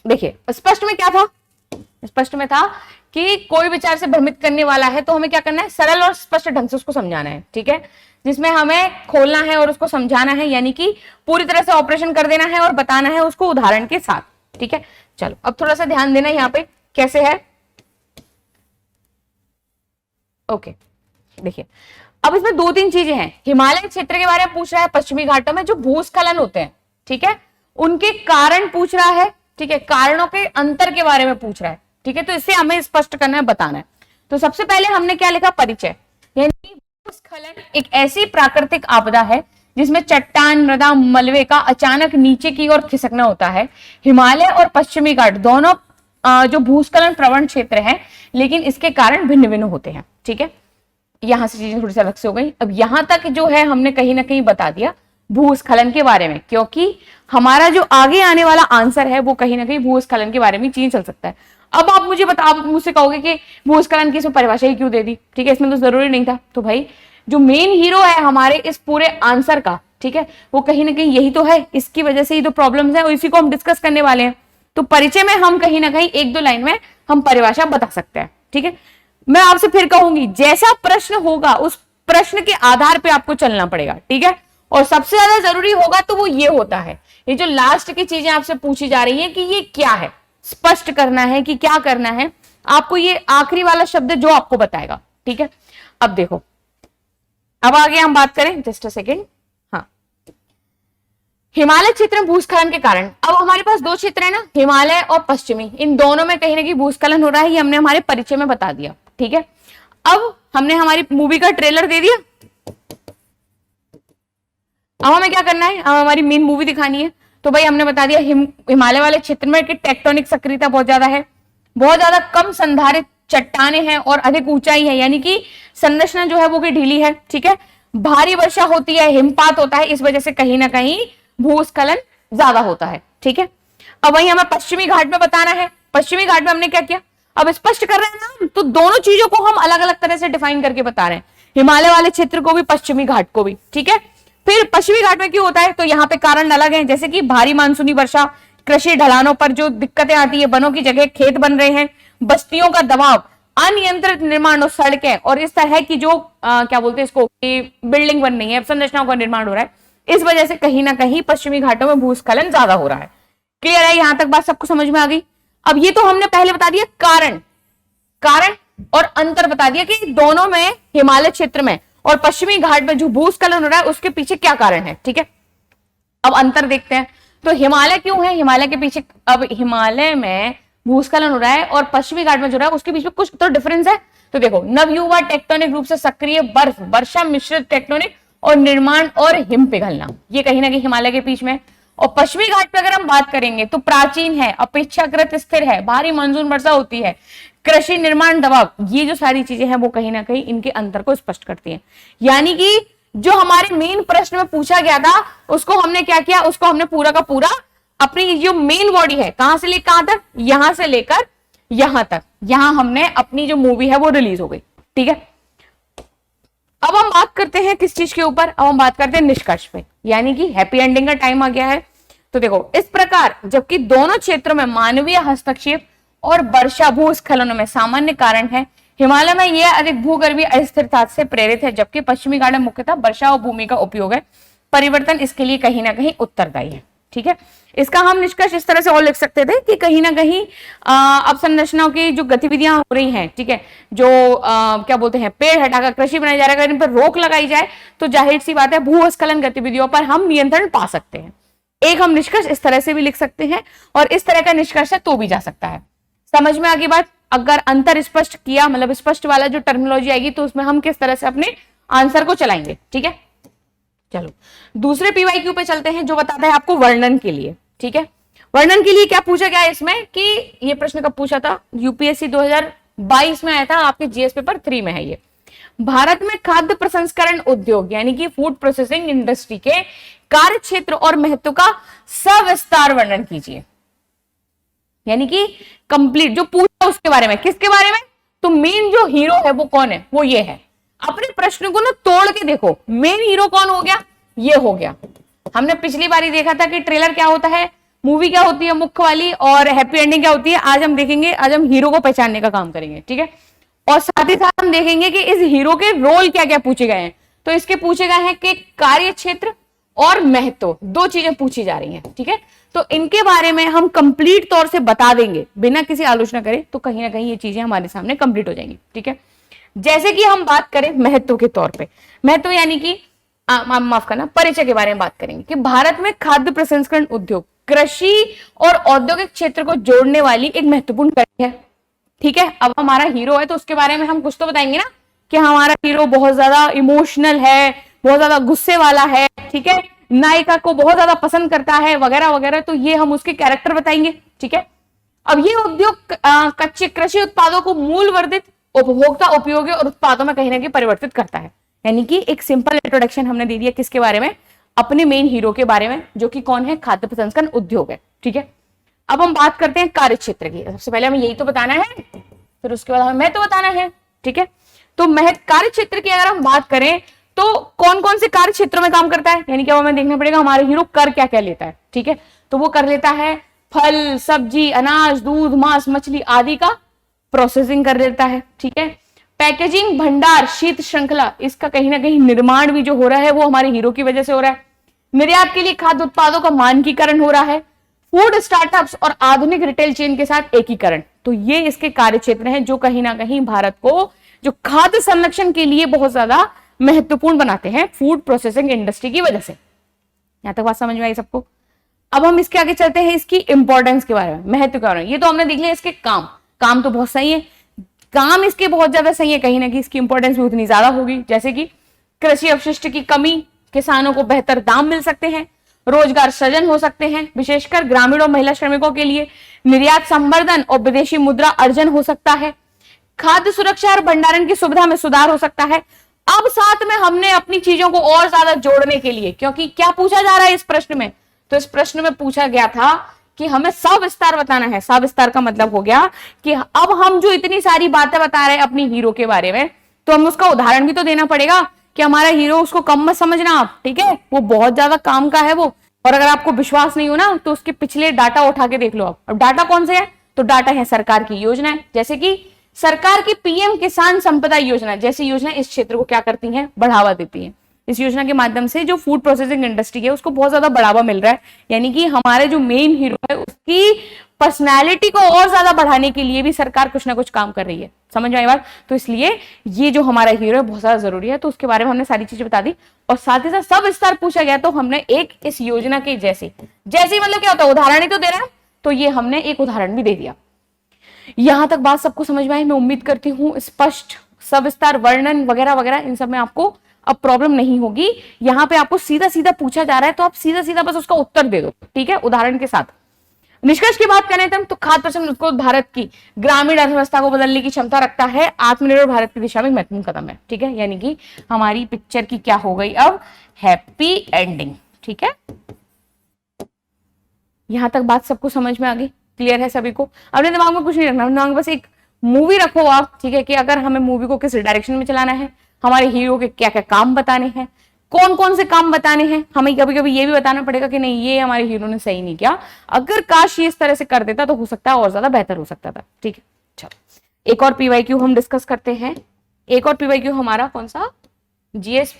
देखिए स्पष्ट में क्या था, स्पष्ट में था कि कोई विचार से भ्रमित करने वाला है तो हमें क्या करना है, सरल और स्पष्ट ढंग से उसको समझाना है। ठीक है, जिसमें हमें खोलना है और उसको समझाना है, यानी कि पूरी तरह से ऑपरेशन कर देना है और बताना है उसको उदाहरण के साथ। ठीक है, चलो अब थोड़ा सा ध्यान देना यहाँ पे कैसे है। ओके, देखिए अब इसमें 2-3 चीजें हैं। हिमालय क्षेत्र के बारे में पूछ रहा है, पश्चिमी घाटों में जो भूस्खलन होते हैं, ठीक है, उनके कारण पूछ रहा है। ठीक है, कारणों के अंतर के बारे में पूछ रहा है। ठीक है, तो इससे हमें स्पष्ट करना है, बताना है। तो सबसे पहले हमने क्या लिखा, परिचय, यानी भूस्खलन एक ऐसी प्राकृतिक आपदा है जिसमें चट्टान, मृदा, मलबे का अचानक नीचे की ओर खिसकना होता है। हिमालय और पश्चिमी घाट दोनों जो भूस्खलन प्रवण क्षेत्र हैं, लेकिन इसके कारण भिन्न भिन्न होते हैं। ठीक है, यहां से चीजें थोड़ी सी अलग से हो गई। अब यहां तक जो है हमने कहीं ना कहीं बता दिया भूस्खलन के बारे में, क्योंकि हमारा जो आगे आने वाला आंसर है वो कहीं ना कहीं भूस्खलन के बारे में चीज चल सकता है। अब आप मुझसे कहोगे कि भूस्खलन की इसमें परिभाषा ही क्यों दे दी, ठीक है, इसमें तो जरूरी नहीं था। तो भाई जो मेन हीरो है हमारे इस पूरे आंसर का, ठीक है, वो कहीं ना कहीं यही तो है, इसकी वजह से ही तो प्रॉब्लम्स है और इसी को हम डिस्कस करने वाले हैं। तो परिचय में हम कहीं ना कहीं एक दो लाइन में हम परिभाषा बता सकते हैं। ठीक है, मैं आपसे फिर कहूंगी जैसा प्रश्न होगा उस प्रश्न के आधार पे आपको चलना पड़ेगा। ठीक है, और सबसे ज्यादा जरूरी होगा तो वो ये होता है, ये जो लास्ट की चीजें आपसे पूछी जा रही है कि ये क्या है, स्पष्ट करना है कि क्या करना है आपको, ये आखिरी वाला शब्द जो आपको बताएगा। ठीक है, अब देखो, अब आगे हम बात करें, जस्ट अ सेकेंड। हाँ, हिमालय क्षेत्र में भूस्खलन के कारण, अब हमारे पास दो क्षेत्र है ना, हिमालय और पश्चिमी, इन दोनों में कहीं ना कहीं भूस्खलन हो रहा है, ये हमने हमारे परिचय में बता दिया। ठीक है, अब हमने हमारी मूवी का ट्रेलर दे दिया, अब हमें क्या करना है, अब हमारी मेन मूवी दिखानी है। तो भाई हमने बता दिया हिमालय वाले क्षेत्र में कि टेक्टोनिक सक्रियता बहुत ज्यादा है, बहुत ज्यादा कम संधारित चट्टाने हैं और अधिक ऊंचाई है, यानी कि संरचना जो है वो भी ढीली है। ठीक है, भारी वर्षा होती है, हिमपात होता है, इस वजह से कहीं ना कहीं भूस्खलन ज्यादा होता है। ठीक है, अब वही हमें पश्चिमी घाट में बताना है, पश्चिमी घाट में हमने क्या किया, अब स्पष्ट कर रहे हैं ना, तो दोनों चीजों को हम अलग अलग तरह से डिफाइन करके बता रहे हैं, हिमालय वाले क्षेत्र को भी पश्चिमी घाट को भी। ठीक है, फिर पश्चिमी घाट में क्यों होता है, तो यहाँ पे कारण अलग है, जैसे कि भारी मानसूनी वर्षा, कृषि ढलानों पर जो दिक्कतें आती है, वनों की जगह खेत बन रहे हैं, बस्तियों का दबाव, अनियंत्रित निर्माण और सड़कें, और इस तरह की जो क्या बोलते हैं इसको, बिल्डिंग बन रही है, संरचनाओं का निर्माण हो रहा है, इस वजह से कहीं ना कहीं पश्चिमी घाटों में भूस्खलन ज्यादा हो रहा है। क्लियर है, यहां तक बात सबको समझ में आ गई। अब ये तो हमने पहले बता दिया कारण और अंतर बता दिया कि दोनों में, हिमालय क्षेत्र में और पश्चिमी घाट में जो भूस्खलन हो रहा है उसके पीछे क्या कारण है। ठीक है, अब अंतर देखते हैं, तो हिमालय क्यों है, हिमालय के पीछे, अब हिमालय में भूस्खलन हो रहा है और पश्चिमी घाट में जो रहा है उसके बीच में कुछ तो डिफरेंस है। तो देखो, नवयुवा टेक्टोनिक रूप से सक्रिय बर्फ, वर्षा मिश्रित टेक्टोनिक और निर्माण और हिम पिघलना, ये कहीं ना कहीं हिमालय के बीच में। और पश्चिमी घाट पे अगर हम बात करेंगे तो प्राचीन है, अपेक्षाकृत स्थिर है, भारी मानसून वर्षा होती है, कृषि निर्माण दबाव, ये जो सारी चीजें हैं वो कहीं ना कहीं इनके अंतर को स्पष्ट करती हैं। यानी कि जो हमारे मेन प्रश्न में पूछा गया था उसको हमने क्या किया, उसको हमने पूरा का पूरा अपनी जो मेन बॉडी है, कहां से लेकर कहां तक, यहां से लेकर यहां तक, यहां हमने अपनी जो मूवी है वो रिलीज हो गई। ठीक है, अब हम बात करते हैं किस चीज के ऊपर, अब हम बात करते हैं निष्कर्ष पे, यानी कि हैप्पी एंडिंग का टाइम आ गया है। तो देखो, इस प्रकार जबकि दोनों क्षेत्रों में मानवीय हस्तक्षेप और वर्षा भूस्खलनों में सामान्य कारण है, हिमालय में यह अधिक भूगर्भीय अस्थिरता से प्रेरित है, जबकि पश्चिमी घाट में मुख्यतः वर्षा और भूमि का उपयोग है, परिवर्तन इसके लिए कहीं ना कहीं उत्तरदायी है। ठीक है, इसका हम निष्कर्ष इस तरह से और लिख सकते थे कि कहीं ना कहीं अब संरचनाओं की जो गतिविधियां हो रही हैं, ठीक है, जो क्या बोलते हैं, पेड़ हटाकर कृषि बनाया जा रहा है, अगर इन पर रोक लगाई जाए तो जाहिर सी बात है भूस्खलन गतिविधियों पर हम नियंत्रण पा सकते हैं। एक हम निष्कर्ष इस तरह से भी लिख सकते हैं और इस तरह का निष्कर्ष है तो भी जा सकता है। समझ में आ गई बात? अगर अंतर स्पष्ट किया, मतलब स्पष्ट वाला जो टर्मिनोलॉजी आएगी तो उसमें हम किस तरह से अपने आंसर को चलाएंगे। ठीक है, चलो दूसरे पीवाईक्यू पे चलते हैं जो बताता है आपको वर्णन के लिए। ठीक है, वर्णन के लिए क्या पूछा गया है इसमें कि ये प्रश्न कब पूछा था, यूपीएससी 2022 में आया था, आपके जीएस पेपर 3 में है ये। भारत में खाद्य प्रसंस्करण उद्योग यानी कि फूड प्रोसेसिंग इंडस्ट्री के कार्य क्षेत्र और महत्व का सविस्तार वर्णन कीजिए। यानी कि कंप्लीट जो पूछा उसके बारे में, किसके बारे में, तो मेन जो हीरो है वो कौन है, वो ये है। अपने प्रश्न को ना तोड़ के देखो, मेन हीरो कौन हो गया, ये हो गया। हमने पिछली बार ही देखा था कि ट्रेलर क्या होता है, मूवी क्या होती है मुख्य वाली, और हैप्पी एंडिंग क्या होती है। आज हम देखेंगे, आज हम हीरो को पहचानने का काम करेंगे। ठीक है, और साथ ही साथ हम देखेंगे कि इस हीरो के रोल क्या क्या पूछे गए हैं। तो इसके पूछे गए हैं कि कार्य क्षेत्र और महत्व, दो चीजें पूछी जा रही हैं। ठीक है, तो इनके बारे में हम कंप्लीट तौर से बता देंगे बिना किसी आलोचना करे, तो कहीं ना कहीं ये चीजें हमारे सामने कंप्लीट हो जाएंगी। ठीक है, जैसे कि हम बात करें महत्व के तौर पे, महत्व यानी कि माफ करना, परिचय के बारे में बात करेंगे कि भारत में खाद्य प्रसंस्करण उद्योग कृषि और औद्योगिक क्षेत्र को जोड़ने वाली एक महत्वपूर्ण कड़ी है। ठीक है, अब हमारा हीरो है तो उसके बारे में हम कुछ तो बताएंगे ना, कि हमारा हीरो बहुत ज्यादा इमोशनल है, बहुत ज्यादा गुस्से वाला है, ठीक है, नायिका को बहुत ज्यादा पसंद करता है वगैरह वगैरह, तो ये हम उसके कैरेक्टर बताएंगे। ठीक है, अब ये उद्योग कच्चे कृषि उत्पादों को मूल वर्धित उपभोक्ता उपयोगी और उत्पादों में कहीं ना कहीं परिवर्तित करता है। यानी कि एक सिंपल इंट्रोडक्शन हमने दे दिया किसके बारे में, अपने मेन हीरो के बारे में, जो कि कौन है, खाद्य प्रसंस्करण उद्योग है। ठीक है, अब हम बात करते हैं कार्य क्षेत्र की। सबसे पहले हमें यही तो बताना है, फिर उसके बाद हमें महत्व बताना है। ठीक है, तो कार्य क्षेत्र की अगर हम बात करें तो कौन कौन से कार्य क्षेत्रों में काम करता है, यानी कि अब हमें देखना पड़ेगा हमारा हीरो कर क्या क्या लेता है। ठीक है, तो वो कर लेता है फल, सब्जी, अनाज, दूध, मांस, मछली आदि का प्रोसेसिंग कर देता है। ठीक है, पैकेजिंग, भंडार, शीत श्रृंखला, इसका कहीं ना कहीं निर्माण भी जो हो रहा है वो हमारे हीरो की वजह से हो रहा है। निर्यात के लिए खाद्य उत्पादों का मानकीकरण हो रहा है। फूड स्टार्टअप्स और आधुनिक रिटेल चेन के साथ एकीकरण, तो ये इसके कार्य क्षेत्र हैं जो कहीं ना कहीं भारत को जो खाद्य संरक्षण के लिए बहुत ज्यादा महत्वपूर्ण बनाते हैं फूड प्रोसेसिंग इंडस्ट्री की वजह से। यहां तक बात समझ में आई सबको? अब हम इसके आगे चलते हैं इसकी इंपॉर्टेंस के बारे में, महत्व के बारे में। ये तो हमने देख लिया इसके काम तो बहुत सही है, काम इसके बहुत ज्यादा सही है, कहीं ना कहीं इसकी इंपॉर्टेंस भी उतनी ज्यादा होगी। जैसे कि कृषि अपशिष्ट की कमी, किसानों को बेहतर दाम मिल सकते हैं, रोजगार सृजन हो सकते हैं, विशेषकर ग्रामीण और महिला श्रमिकों के लिए निर्यात संवर्धन और विदेशी मुद्रा अर्जन हो सकता है, खाद्य सुरक्षा और भंडारण की सुविधा में सुधार हो सकता है। अब साथ में हमने अपनी चीजों को और ज्यादा जोड़ने के लिए, क्योंकि क्या पूछा जा रहा है इस प्रश्न में, तो इस प्रश्न में पूछा गया था कि हमें सविस्तार बताना है। सविस्तार का मतलब हो गया कि अब हम जो इतनी सारी बातें बता रहे हैं अपनी हीरो के बारे में, तो हम उसका उदाहरण भी तो देना पड़ेगा कि हमारा हीरो, उसको कम मत समझना आप, ठीक है, वो बहुत ज्यादा काम का है वो। और अगर आपको विश्वास नहीं हो ना तो उसके पिछले डाटा उठा के देख लो आप। अब डाटा कौन से है? तो डाटा है सरकार की योजनाएं, जैसे कि सरकार की पीएम किसान संपदा योजना जैसी योजना इस क्षेत्र को क्या करती हैं? बढ़ावा देती है। इस योजना के माध्यम से जो फूड प्रोसेसिंग इंडस्ट्री है उसको बहुत ज्यादा बढ़ावा मिल रहा है, यानी कि हमारे जो मेन हीरो है उसकी पर्सनैलिटी को और ज्यादा बढ़ाने के लिए भी सरकार कुछ ना कुछ काम कर रही है। समझ में आई बात? तो इसलिए ये जो हमारा हीरो है बहुत ज्यादा जरूरी है, तो उसके बारे में हमने सारी चीजें बता दी और साथ ही साथ सब विस्तार पूछा गया, तो हमने एक इस योजना के जैसे मतलब क्या होता है? उदाहरण ही तो दे रहा है, तो ये हमने एक उदाहरण भी दे दिया। यहां तक बात सबको समझ में आई? मैं उम्मीद करती हूँ स्पष्ट सविस्तार वर्णन वगैरह वगैरह इन सब में आपको अब प्रॉब्लम नहीं होगी। यहां पे आपको सीधा सीधा पूछा जा रहा है तो आप सीधा सीधा बस उसका उत्तर दे दो, ठीक है, उदाहरण के साथ। निष्कर्ष की बात करें तो खाद्य प्रसंस्करण उद्योग भारत की ग्रामीण अर्थव्यवस्था को बदलने की क्षमता रखता है, आत्मनिर्भर भारत की दिशा में महत्वपूर्ण कदम है। ठीक है, यानी कि हमारी पिक्चर की क्या हो गई अब? Happy ending. ठीक है, यहां तक बात सबको समझ में आ गई? क्लियर है सभी को? अपने दिमाग में कुछ नहीं रखना, दिमाग में बस एक मूवी रखो आप, ठीक है, कि अगर हमें मूवी को किस डायरेक्शन में चलाना है, हमारे हीरो के क्या क्या काम बताने हैं, कौन कौन से काम बताने हैं, हमें कभी कभी ये भी बताना पड़ेगा कि नहीं ये हमारे हीरो ने सही नहीं किया, अगर काश ये इस तरह से कर देता तो हो सकता है और ज्यादा बेहतर हो सकता था। ठीक है, चलो एक और पीवाईक्यू हम डिस्कस करते हैं। एक और पीवाईक्यू हमारा कौन सा? जीएस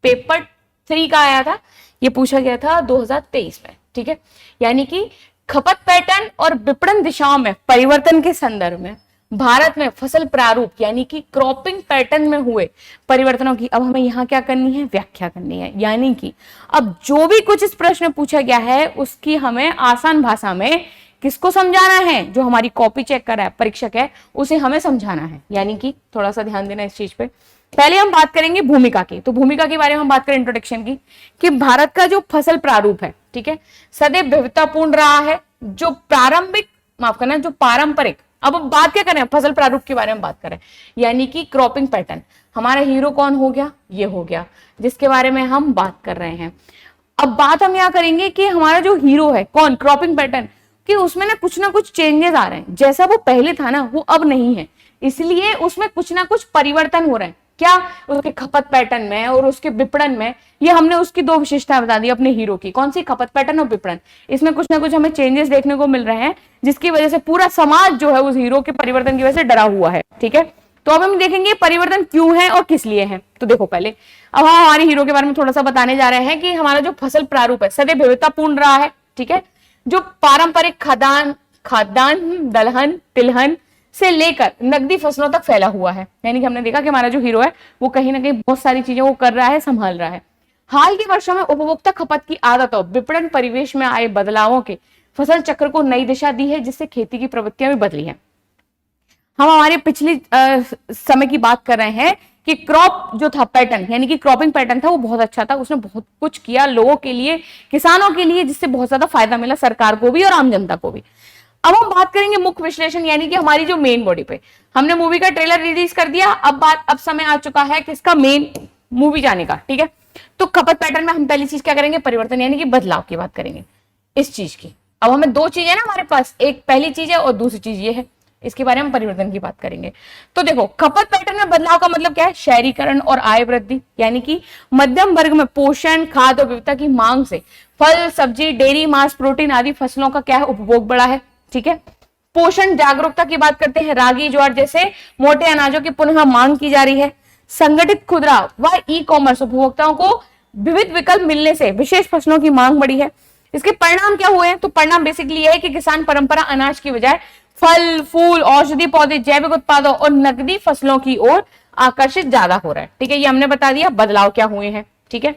पेपर 3 का आया था, ये पूछा गया था 2023 में। ठीक है, यानी कि खपत पैटर्न और विपणन दिशाओं में परिवर्तन के संदर्भ में भारत में फसल प्रारूप यानी कि क्रॉपिंग पैटर्न में हुए परिवर्तनों की अब हमें यहाँ क्या करनी है? व्याख्या करनी है। यानी कि अब जो भी कुछ इस प्रश्न में पूछा गया है उसकी हमें आसान भाषा में किसको समझाना है? जो हमारी कॉपी चेक कर रहा है परीक्षक है उसे हमें समझाना है। यानी कि थोड़ा सा ध्यान देना इस चीज पे। पहले हम बात करेंगे भूमिका की, तो भूमिका के बारे में हम बात करें इंट्रोडक्शन की, कि भारत का जो फसल प्रारूप है, ठीक है, सदैव विविधतापूर्ण रहा है। जो प्रारंभिक, माफ करना, जो पारंपरिक, अब बात क्या करें? फसल प्रारूप के बारे में बात करें, यानी कि क्रॉपिंग पैटर्न। हमारा हीरो कौन हो गया? ये हो गया जिसके बारे में हम बात कर रहे हैं। अब बात हम यहाँ करेंगे कि हमारा जो हीरो है कौन? क्रॉपिंग पैटर्न, कि उसमें ना कुछ चेंजेस आ रहे हैं, जैसा वो पहले था ना वो अब नहीं है, इसलिए उसमें कुछ ना कुछ परिवर्तन हो रहे हैं। क्या? उसके खपत पैटर्न में और उसके विपणन में। ये हमने उसकी 2 विशेषताएं बता दी अपने हीरो की। कौन सी? खपत पैटर्न और विपणन। इसमें कुछ ना कुछ हमें चेंजेस देखने को मिल रहे हैं जिसकी वजह से पूरा समाज जो है उस हीरो के परिवर्तन की वजह से डरा हुआ है। ठीक है, तो अब हम देखेंगे परिवर्तन क्यों है और किस लिए है। तो देखो पहले अब हम हमारे हीरो के बारे में थोड़ा सा बताने जा रहे हैं कि हमारा जो फसल प्रारूप है सदैव विविधतापूर्ण रहा है। ठीक है, जो पारंपरिक खाद्यान्न, दलहन, तिलहन से लेकर नकदी फसलों तक फैला हुआ है। यानी कि हमने देखा कि हमारा जो हीरो है वो कहीं ना कहीं बहुत सारी चीजों को कर रहा है, संभाल रहा है। हाल के वर्षों में उपभोक्ता खपत की आदतों, विपणन परिवेश में आए बदलावों के फसल चक्र को नई दिशा दी है, जिससे खेती की प्रवृत्तियां भी बदली हैं। हम हमारे पिछले समय की बात कर रहे हैं कि क्रॉप जो था पैटर्न, यानी कि क्रॉपिंग पैटर्न था, वो बहुत अच्छा था, उसने बहुत कुछ किया लोगों के लिए, किसानों के लिए, जिससे बहुत ज्यादा फायदा मिला सरकार को भी और आम जनता को भी। अब हम बात करेंगे मुख्य विश्लेषण, यानी कि हमारी जो मेन बॉडी पे हमने मूवी का ट्रेलर रिलीज कर दिया। अब समय आ चुका है किसका? मेन मूवी जाने का। ठीक है, तो खपत पैटर्न में हम पहली चीज क्या करेंगे? परिवर्तन यानी कि बदलाव की बात करेंगे इस चीज की। अब हमें 2 चीजें ना हमारे पास, एक पहली चीज है और दूसरी चीज ये है। इसके बारे में परिवर्तन की बात करेंगे। तो देखो, खपत पैटर्न में बदलाव का मतलब क्या है? शहरीकरण और आय वृद्धि, यानी कि मध्यम वर्ग में पोषण, खाद्य और विविधता की मांग से फल, सब्जी, डेयरी, मांस, प्रोटीन आदि फसलों का क्या है? उपभोग बढ़ा है। ठीक है। पोषण जागरूकता की बात करते हैं, रागी, ज्वार जैसे मोटे अनाजों की पुनः मांग की जा रही है। संगठित खुदरा व ई कॉमर्स, उपभोक्ताओं को विविध विकल्प मिलने से विशेष फसलों की मांग बढ़ी है। इसके परिणाम क्या हुए हैं? तो परिणाम बेसिकली यह है कि किसान परंपरा अनाज की बजाय फल, फूल, औषधि पौधे, जैविक उत्पादों और नकदी फसलों की ओर आकर्षित ज्यादा हो रहा है। ठीक है, ये हमने बता दिया बदलाव क्या हुए हैं। ठीक है।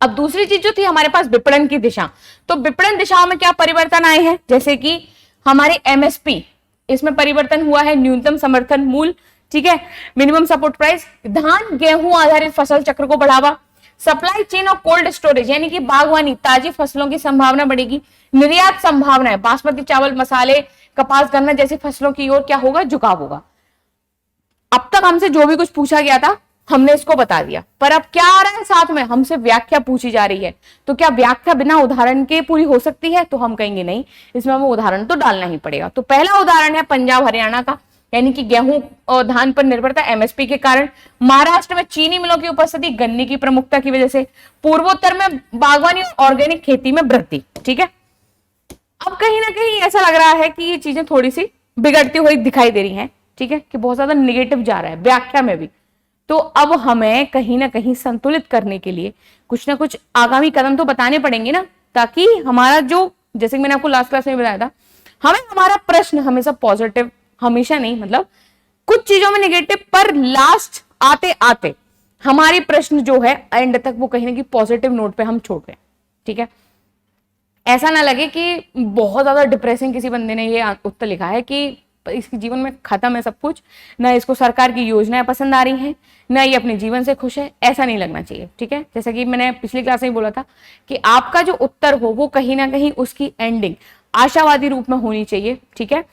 अब दूसरी चीज जो थी हमारे पास विपणन की दिशा, तो विपणन दिशाओं में क्या परिवर्तन आए हैं? जैसे कि हमारे एमएसपी, इसमें परिवर्तन हुआ है, न्यूनतम समर्थन मूल्य। ठीक है, मिनिमम सपोर्ट प्राइस, धान गेहूं आधारित फसल चक्र को बढ़ावा, सप्लाई चेन और कोल्ड स्टोरेज यानी कि बागवानी, ताजी फसलों की संभावना बढ़ेगी, निर्यात संभावना है, बासमती चावल, मसाले, कपास, गन्ना जैसी फसलों की ओर क्या होगा? झुकाव होगा। अब तक हमसे जो भी कुछ पूछा गया था हमने इसको बता दिया, पर अब क्या आ रहा है साथ में? हमसे व्याख्या पूछी जा रही है। तो क्या व्याख्या बिना उदाहरण के पूरी हो सकती है? तो हम कहेंगे नहीं, इसमें हमें उदाहरण तो डालना ही पड़ेगा। तो पहला उदाहरण है पंजाब हरियाणा का, यानी कि गेहूं और धान पर निर्भरता एमएसपी के कारण। महाराष्ट्र में चीनी मिलों की उपस्थिति गन्ने की प्रमुखता की वजह से। पूर्वोत्तर में बागवानी और ऑर्गेनिक खेती में वृद्धि। ठीक है। अब कहीं ना कहीं ऐसा लग रहा है कि ये चीजें थोड़ी सी बिगड़ती हुई दिखाई दे रही हैं। ठीक है, कि बहुत ज्यादा निगेटिव जा रहा है व्याख्या में भी। तो अब हमें कहीं ना कहीं संतुलित करने के लिए कुछ ना कुछ आगामी कदम तो बताने पड़ेंगे ना, ताकि हमारा जो, जैसे कि मैंने आपको लास्ट क्लास में बताया था, हमें हमारा प्रश्न हमेशा पॉजिटिव, हमेशा नहीं, मतलब कुछ चीजों में नेगेटिव, पर लास्ट आते आते हमारी प्रश्न जो है एंड तक वो कहीं ना कहीं पॉजिटिव नोट पे हम छोड़ रहे हैं। ठीक है, ऐसा ना लगे कि बहुत ज्यादा डिप्रेसिंग किसी बंदे ने ये उत्तर लिखा है कि इसके जीवन में खत्म है सब कुछ, ना इसको सरकार की योजनाएं पसंद आ रही हैं, ना ये अपने जीवन से खुश है, ऐसा नहीं लगना चाहिए। ठीक है, जैसा कि मैंने पिछली क्लास में बोला था कि आपका जो उत्तर हो वो कहीं ना कहीं उसकी एंडिंग आशावादी रूप में होनी चाहिए। ठीक है,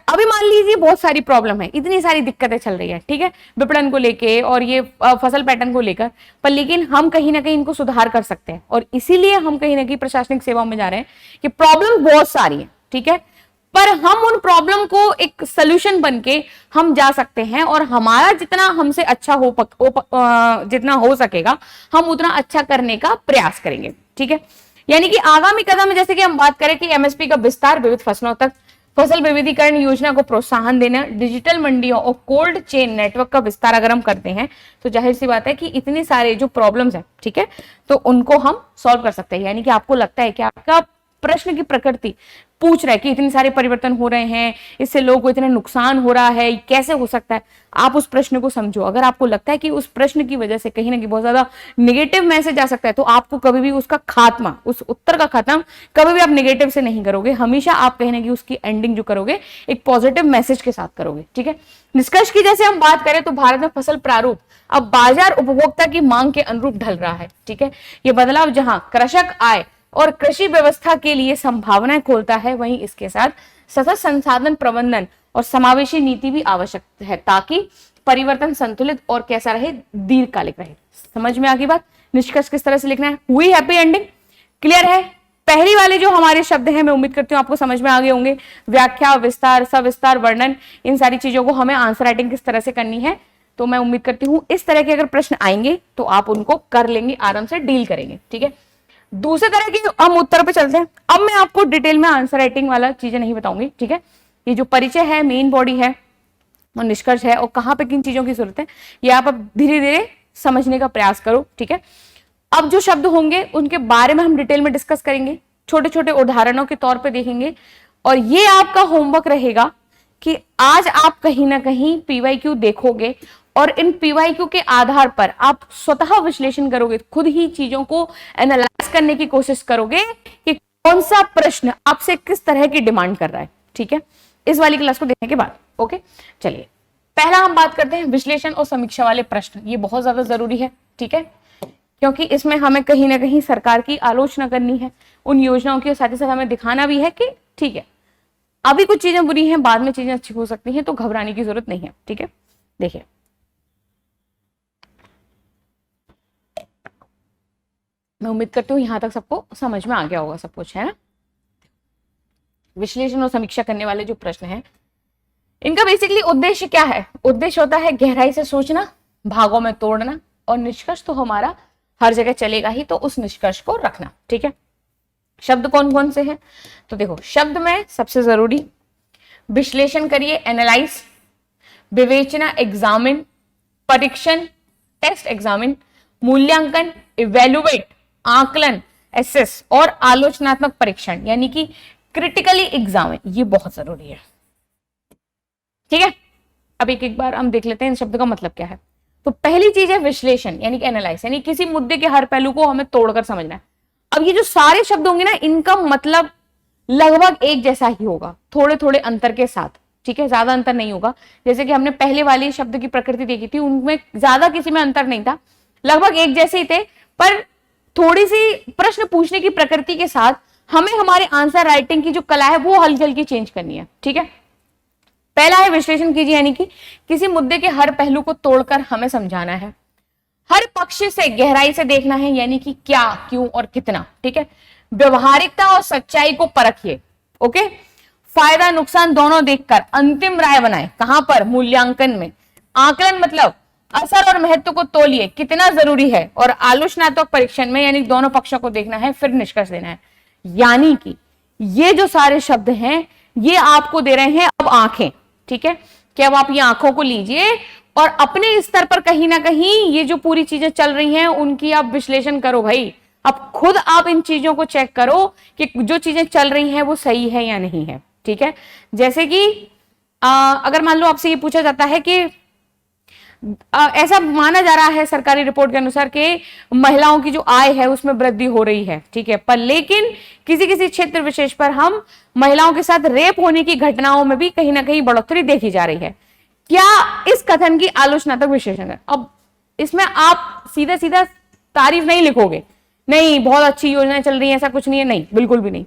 अभी मान लीजिए बहुत सारी प्रॉब्लम है, इतनी सारी दिक्कतें चल रही है, ठीक है, विपणन को लेके और ये फसल पैटर्न को लेकर, पर लेकिन हम कहीं ना कहीं इनको सुधार कर सकते हैं। और इसीलिए हम कहीं ना कहीं प्रशासनिक सेवाओं में जा रहे हैं कि प्रॉब्लम बहुत सारी है, ठीक है, पर हम उन प्रॉब्लम को एक सोल्यूशन बनके हम जा सकते हैं और हमारा जितना हमसे अच्छा जितना हो सकेगा हम उतना अच्छा करने का प्रयास करेंगे। ठीक है, यानी कि आगामी कदम में जैसे कि हम बात करें कि एमएसपी का विस्तार, विविध फसलों तक फसल विविधीकरण योजना को प्रोत्साहन देना, डिजिटल मंडियों और कोल्ड चेन नेटवर्क का विस्तार अगर हम करते हैं तो जाहिर सी बात है कि इतने सारे जो प्रॉब्लम्स हैं, ठीक है, तो उनको हम सॉल्व कर सकते हैं। यानी कि आपको लगता है कि आपका प्रश्न की प्रकृति पूछ रहा है कि इतने सारे परिवर्तन हो रहे हैं, इससे लोगों को इतना नुकसान हो रहा है, कैसे हो सकता है, आप उस प्रश्न को समझो। अगर आपको लगता है कि उस प्रश्न की वजह से कहीं ना कहीं बहुत ज्यादा नेगेटिव मैसेज आ सकता है, तो आपको कभी भी उसका खात्मा, उस उत्तर का खत्म कभी भी आप नेगेटिव से नहीं करोगे, हमेशा आप कहीं ना कहीं उसकी एंडिंग जो करोगे एक पॉजिटिव मैसेज के साथ करोगे। ठीक है, निष्कर्ष की जैसे हम बात करें तो भारत में फसल प्रारूप अब बाजार उपभोक्ता की मांग के अनुरूप ढल रहा है। ठीक है, ये बदलाव जहां कृषक आय और कृषि व्यवस्था के लिए संभावनाएं खोलता है, वहीं इसके साथ सतत संसाधन प्रबंधन और समावेशी नीति भी आवश्यक है ताकि परिवर्तन संतुलित और कैसा रहे, दीर्घकालिक रहे। समझ में आ गई बात? निष्कर्ष किस तरह से लिखना है, हुई हैप्पी एंडिंग, क्लियर है? पहली वाले जो हमारे शब्द हैं मैं उम्मीद करती हूँ आपको समझ में आ गए होंगे, व्याख्या, विस्तार, सविस्तार, वर्णन, इन सारी चीजों को हमें आंसर राइटिंग किस तरह से करनी है। तो मैं उम्मीद करती हूँ इस तरह के अगर प्रश्न आएंगे तो आप उनको कर लेंगे, आराम से डील करेंगे। ठीक है, दूसरे तरह के हम उत्तर पे चलते हैं। अब मैं आपको डिटेल में आंसर राइटिंग वाला चीजें नहीं बताऊंगी। ठीक है, ये जो परिचय है, मेन बॉडी है और निष्कर्ष है और कहां पे किन चीजों की जरूरत है, ये आप अब धीरे धीरे समझने का प्रयास करो। ठीक है, अब जो शब्द होंगे उनके बारे में हम डिटेल में डिस्कस करेंगे, छोटे छोटे उदाहरणों के तौर पे देखेंगे और ये आपका होमवर्क रहेगा कि आज आप कहीं ना कहीं पीवाईक्यू देखोगे और इन पीवाईक्यू के आधार पर आप स्वतः विश्लेषण करोगे, खुद ही चीजों को एनालाइज करने की कोशिश करोगे कि कौन सा प्रश्न आपसे किस तरह की डिमांड कर रहा है। ठीक है, इस वाली क्लास को देखने के बाद। ओके, चलिए पहला हम बात करते हैं विश्लेषण और समीक्षा वाले प्रश्न। ये बहुत ज्यादा जरूरी है, ठीक है, क्योंकि इसमें हमें कहीं ना कहीं सरकार की आलोचना करनी है, उन योजनाओं की, साथ ही साथ हमें दिखाना भी है कि ठीक है अभी कुछ चीजें बुरी हैं, बाद में चीजें अच्छी हो सकती हैं, तो घबराने की जरूरत नहीं है। ठीक है, देखिए मैं उम्मीद करती हूँ यहां तक सबको समझ में आ गया होगा सब कुछ, है ना। विश्लेषण और समीक्षा करने वाले जो प्रश्न हैं इनका बेसिकली उद्देश्य क्या है? उद्देश्य होता है गहराई से सोचना, भागों में तोड़ना, और निष्कर्ष तो हमारा हर जगह चलेगा ही, तो उस निष्कर्ष को रखना। ठीक है, शब्द कौन कौन से हैं? तो देखो, शब्द में सबसे जरूरी विश्लेषण करिए, एनालाइज, विवेचना एग्जामिन, परीक्षण टेस्ट एग्जामिन, मूल्यांकन इवेलुएट, आकलन एसेस, और आलोचनात्मक परीक्षण यानी कि क्रिटिकली एग्जामिन, ये बहुत जरूरी है। ठीक है, अब एक एक बार हम देख लेते हैं इन शब्द का मतलब क्या है। तो पहली चीज है विश्लेषण यानी कि एनालाइज, यानी किसी मुद्दे के हर पहलू को हमें तोड़कर समझना है। अब ये जो सारे शब्द होंगे ना, इनका मतलब लगभग एक जैसा ही होगा, थोड़े थोड़े अंतर के साथ। ठीक है, ज्यादा अंतर नहीं होगा। जैसे कि हमने पहले वाले शब्द की प्रकृति देखी थी, उनमें ज्यादा किसी में अंतर नहीं था, लगभग एक जैसे ही थे, पर थोड़ी सी प्रश्न पूछने की प्रकृति के साथ हमें हमारे आंसर राइटिंग की जो कला है वो हल्की हल्की चेंज करनी है। ठीक है, पहला है विश्लेषण कीजिए, यानी कि किसी मुद्दे के हर पहलू को तोड़कर हमें समझाना है, हर पक्ष से गहराई से देखना है, यानी कि क्या, क्यों और कितना। ठीक है, व्यवहारिकता और सच्चाई को परखिए। ओके, फायदा नुकसान दोनों देखकर अंतिम राय बनाए। कहां पर? मूल्यांकन में। आकलन मतलब असर और महत्व को तोलिए, कितना जरूरी है, और आलोचनात्मक परीक्षण में यानी दोनों पक्षों को देखना है, फिर निष्कर्ष देना है। यानी कि ये जो सारे शब्द हैं ये आपको दे रहे हैं अब आंखें। ठीक है, कि अब आप ये आंखों को लीजिए और अपने स्तर पर कहीं ना कहीं ये जो पूरी चीजें चल रही हैं उनकी आप विश्लेषण करो भाई। अब खुद आप इन चीजों को चेक करो कि जो चीजें चल रही हैं वो सही है या नहीं है। ठीक है, जैसे कि अगर मान लो आपसे ये पूछा जाता है कि ऐसा माना जा रहा है सरकारी रिपोर्ट के अनुसार कि महिलाओं की जो आय है उसमें वृद्धि हो रही है। ठीक है, पर लेकिन किसी किसी क्षेत्र विशेष पर हम महिलाओं के साथ रेप होने की घटनाओं में भी कहीं ना कहीं बढ़ोतरी देखी जा रही है। क्या इस कथन की आलोचनात्मक विश्लेषण है? अब इसमें आप सीधा सीधा तारीफ नहीं लिखोगे, नहीं बहुत अच्छी योजनाएं चल रही है, ऐसा कुछ नहीं है, नहीं, बिल्कुल भी नहीं।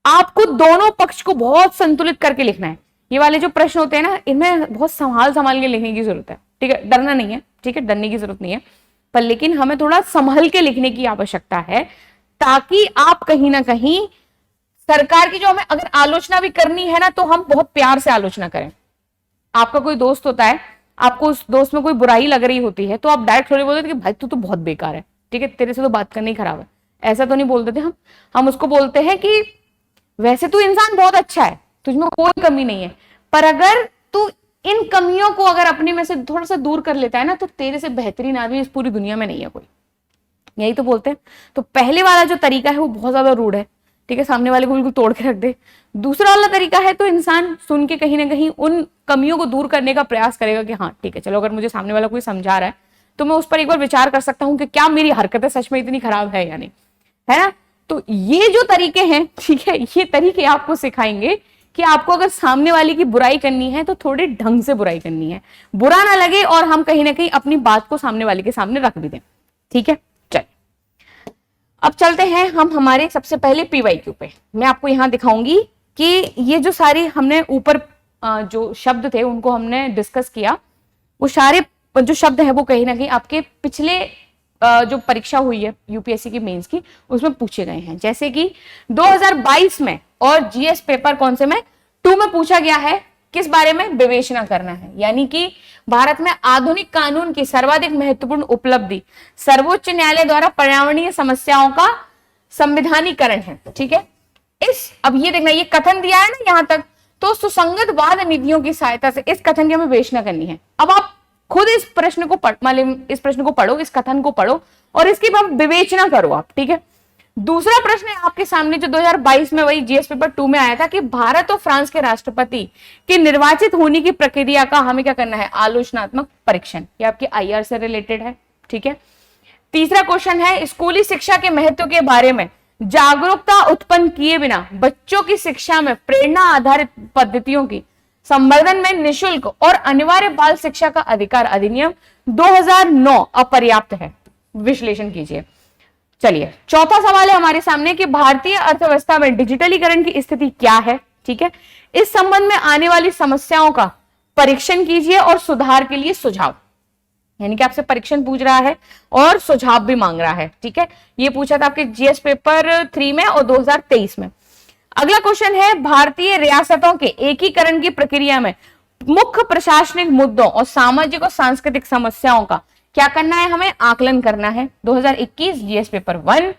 आपको दोनों पक्ष को बहुत संतुलित करके लिखना है। ये वाले जो प्रश्न होते हैं ना, इनमें बहुत संभाल के लिखने की जरूरत है। ठीक है, डरना नहीं है। ठीक है, डरने की जरूरत नहीं है, पर लेकिन हमें थोड़ा संभल के लिखने की आवश्यकता है, ताकि आप कहीं ना कहीं सरकार की जो हमें अगर आलोचना भी करनी है ना, तो हम बहुत प्यार से आलोचना करें। आपका कोई दोस्त होता है, आपको उस दोस्त में कोई बुराई लग रही होती है, तो आप डायरेक्ट थोड़ी बोलते कि भाई तू तो बहुत बेकार है, ठीक है, तेरे से तो बात करनी खराब है, ऐसा तो नहीं बोल देते हम उसको बोलते हैं कि वैसे तू इंसान बहुत अच्छा है, तुझमें कोई कमी नहीं है, पर अगर तू इन कमियों को अगर अपने में से थोड़ा सा दूर कर लेता है ना, तो तेरे से बेहतरीन आदमी इस पूरी दुनिया में नहीं है कोई। यही तो बोलते हैं। तो पहले वाला जो तरीका है वो बहुत ज्यादा रूड है, ठीक है, सामने वाले को बिल्कुल तोड़ के रख दे। दूसरा वाला तरीका है तो इंसान सुन के कहीं ना कहीं उन कमियों को दूर करने का प्रयास करेगा कि हाँ ठीक है, चलो अगर मुझे सामने वाला कोई समझा रहा है तो मैं उस पर एक बार विचार कर सकता हूँ कि क्या मेरी हरकतें सच में इतनी खराब है या नहीं, है ना। तो ये जो तरीके हैं, ठीक है, ये तरीके आपको सिखाएंगे कि आपको अगर सामने वाले की बुराई करनी है तो थोड़े ढंग से बुराई करनी है, बुरा ना लगे और हम कहीं ना कहीं अपनी बात को सामने वाले के सामने रख भी दें। ठीक है, चलिए अब चलते हैं हम हमारे सबसे पहले पीवाईक्यू पे। मैं आपको यहां दिखाऊंगी कि ये जो सारी हमने ऊपर जो शब्द थे उनको हमने डिस्कस किया, वो सारे जो शब्द है वो कहीं ना कहीं आपके पिछले जो परीक्षा हुई है यूपीएससी की मेंस की उसमें पूछे गए हैं। जैसे कि 2022 में और जीएस पेपर कौन से में 2 में पूछा गया है किस बारे में, विवेचना करना है, यानी कि भारत में आधुनिक कानून की सर्वाधिक महत्वपूर्ण उपलब्धि सर्वोच्च न्यायालय द्वारा पर्यावरणीय समस्याओं का संविधानीकरण है। ठीक है, अब ये देखना, ये कथन दिया है ना यहां तक, तो सुसंगत वाद नीतियों की सहायता से इस कथन की हमें विवेचना करनी है। अब आप खुद इस प्रश्न को पढ़ो, इस कथन को पढ़ो और इसकी विवेचना करो आप। ठीक है, दूसरा प्रश्न है आपके सामने जो 2022 में वही जीएस पेपर 2 में आया था कि भारत और फ्रांस के राष्ट्रपति के निर्वाचित होने की प्रक्रिया का हमें क्या करना है, आलोचनात्मक परीक्षण। ये आपके आईआर से रिलेटेड है। ठीक है, तीसरा क्वेश्चन है स्कूली शिक्षा के महत्व के बारे में जागरूकता उत्पन्न किए बिना बच्चों की शिक्षा में प्रेरणा आधारित पद्धतियों की संवर्धन में निःशुल्क और अनिवार्य बाल शिक्षा का अधिकार अधिनियम 2009 अपर्याप्त है, विश्लेषण कीजिए। चलिए चौथा सवाल है हमारे सामने कि भारतीय अर्थव्यवस्था में डिजिटलीकरण की स्थिति क्या है। ठीक है, इस संबंध में आने वाली समस्याओं का परीक्षण कीजिए और सुधार के लिए सुझाव, यानी कि आपसे परीक्षण पूछ रहा है और सुझाव भी मांग रहा है। ठीक है, ये पूछा था आपके जीएस पेपर 3 में और 2023 में। अगला क्वेश्चन है भारतीय रियासतों के एकीकरण की प्रक्रिया में मुख्य प्रशासनिक मुद्दों और सामाजिक और सांस्कृतिक समस्याओं का क्या करना है, हमें आकलन करना है। 2021 जीएस पेपर 1।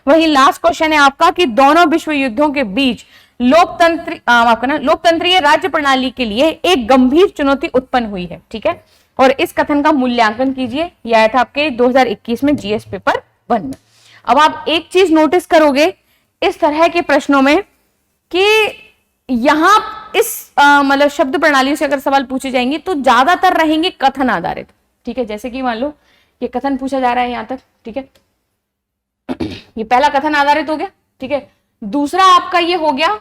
वही लास्ट क्वेश्चन है आपका कि दोनों विश्व युद्धों के बीच लोकतंत्रीय राज्य प्रणाली के लिए एक गंभीर चुनौती उत्पन्न हुई है। ठीक है, और इस कथन का मूल्यांकन कीजिए। यह आया था आपके 2021 में जीएस पेपर 1 में। अब आप एक चीज नोटिस करोगे इस तरह के प्रश्नों में कि यहां इस मतलब शब्द प्रणाली से अगर सवाल पूछे जाएंगे तो ज्यादातर रहेंगे कथन आधारित। ठीक है, जैसे कि मान लो ये कथन पूछा जा रहा है यहां तक। ठीक है, ये पहला कथन आधारित हो गया। ठीक है, दूसरा आपका ये हो गया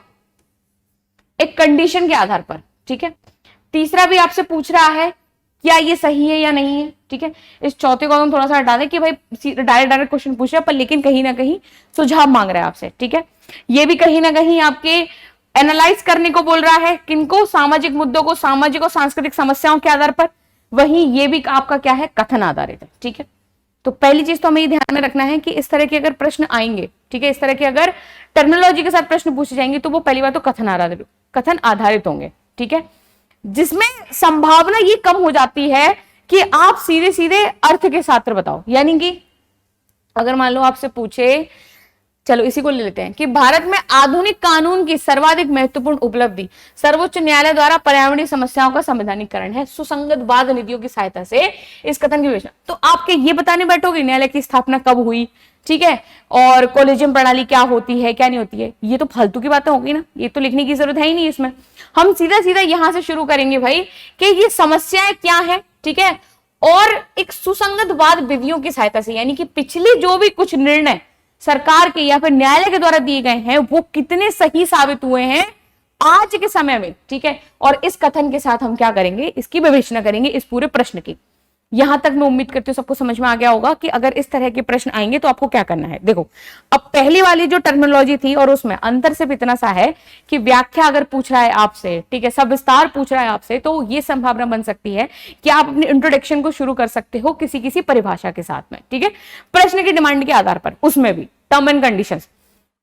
एक कंडीशन के आधार पर। ठीक है, तीसरा भी आपसे पूछ रहा है क्या ये सही है या नहीं है। ठीक है, इस चौथे को हम थोड़ा सा हटा दें कि भाई डायरेक्ट क्वेश्चन पूछ रहा है पर लेकिन कहीं ना कहीं सुझाव मांग रहा है आपसे। ठीक है, ये भी कहीं ना कहीं आपके एनालाइज करने को बोल रहा है, किनको, सामाजिक मुद्दों को, सामाजिक और सांस्कृतिक समस्याओं के आधार पर। वहीं ये भी आपका क्या है, कथन आधारित है। ठीक है, तो पहली चीज तो हमें ये ध्यान में रखना है कि इस तरह के अगर प्रश्न आएंगे, ठीक है, इस तरह के अगर टर्मिनोलॉजी के साथ प्रश्न पूछे जाएंगे तो वो पहली बात तो कथन आधारित होंगे। ठीक है, जिसमें संभावना ये कम हो जाती है कि आप सीधे सीधे अर्थ के साथ बताओ। यानी कि अगर मान लो आपसे पूछे, चलो इसी को ले लेते हैं कि भारत में आधुनिक कानून की सर्वाधिक महत्वपूर्ण उपलब्धि सर्वोच्च न्यायालय द्वारा पर्यावरणीय समस्याओं का संवैधानिकरण है सुसंगत वाद नीतियों की सहायता से इस कथन की विवेचना। तो आपके ये बताने बैठोगे न्यायालय की स्थापना कब हुई, ठीक है, और कॉलेजियम प्रणाली क्या होती है क्या नहीं होती है, ये तो फालतू की बातें होगी ना, ये तो लिखने की जरूरत है ही नहीं इसमें। हम सीधा सीधा यहां से शुरू करेंगे भाई कि ये समस्याएं क्या है। ठीक है, और एक सुसंगत वाद विधियों की सहायता से, यानी कि पिछले जो भी कुछ निर्णय सरकार के या फिर न्यायालय के द्वारा दिए गए हैं वो कितने सही साबित हुए हैं आज के समय में। ठीक है, और इस कथन के साथ हम क्या करेंगे, इसकी विवेचना करेंगे इस पूरे प्रश्न की। यहां तक मैं उम्मीद करती हूँ सबको समझ में आ गया होगा कि अगर इस तरह के प्रश्न आएंगे तो आपको क्या करना है। देखो, अब पहली वाली जो टर्मिनोलॉजी थी और उसमें अंतर सिर्फ इतना सा है कि व्याख्या अगर पूछ रहा है आपसे, ठीक है, सविस्तार पूछ रहा है आपसे, तो ये संभावना बन सकती है कि आप अपने इंट्रोडक्शन को शुरू कर सकते हो किसी किसी परिभाषा के साथ में। ठीक है, प्रश्न की डिमांड के आधार पर, उसमें भी टर्म एंड कंडीशंस।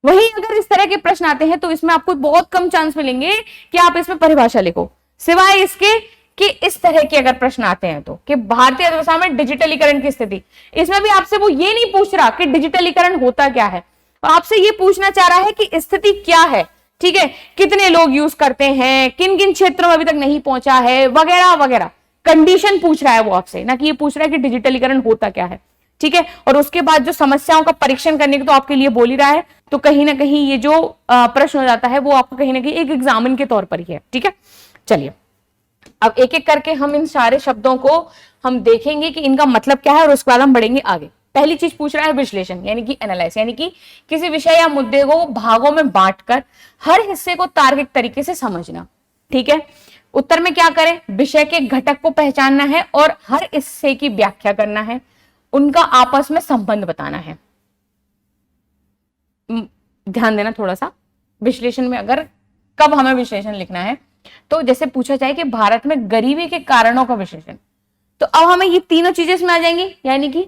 वहीं अगर इस तरह के प्रश्न आते हैं तो इसमें आपको बहुत कम चांस मिलेंगे कि आप इसमें परिभाषा लिखो, सिवाय इसके कि इस तरह के अगर प्रश्न आते हैं तो कि भारतीय अर्थव्यवस्था में डिजिटलीकरण की स्थिति। इसमें भी आपसे वो ये नहीं पूछ रहा कि डिजिटलीकरण होता क्या है, आपसे ये पूछना चाह रहा है कि स्थिति क्या है। ठीक है, कितने लोग यूज करते हैं, किन किन क्षेत्रों में अभी तक नहीं पहुंचा है, वगैरह वगैरह कंडीशन पूछ रहा है वो आपसे, ना कि ये पूछ रहा है कि डिजिटलीकरण होता क्या है। ठीक है, और उसके बाद जो समस्याओं का परीक्षण करने को तो आपके लिए बोल ही रहा है, तो कहीं ना कहीं ये जो प्रश्न हो जाता है वो आपको कहीं ना कहीं एक एग्जामिन के तौर पर ही है। ठीक है, चलिए अब एक एक करके हम इन सारे शब्दों को हम देखेंगे कि इनका मतलब क्या है और उसके बाद हम बढ़ेंगे आगे। पहली चीज पूछ रहा है विश्लेषण, यानी कि एनालाइज, यानी कि किसी विषय या मुद्दे को भागों में बांटकर हर हिस्से को तार्किक तरीके से समझना। ठीक है, उत्तर में क्या करें, विषय के घटक को पहचानना है और हर हिस्से की व्याख्या करना है, उनका आपस में संबंध बताना है। ध्यान देना थोड़ा सा, विश्लेषण में अगर कब हमें विश्लेषण लिखना है तो जैसे पूछा जाए कि भारत में गरीबी के कारणों का विश्लेषण, तो अब हमें ये तीनों चीजें इसमें आ जाएंगी, यानी कि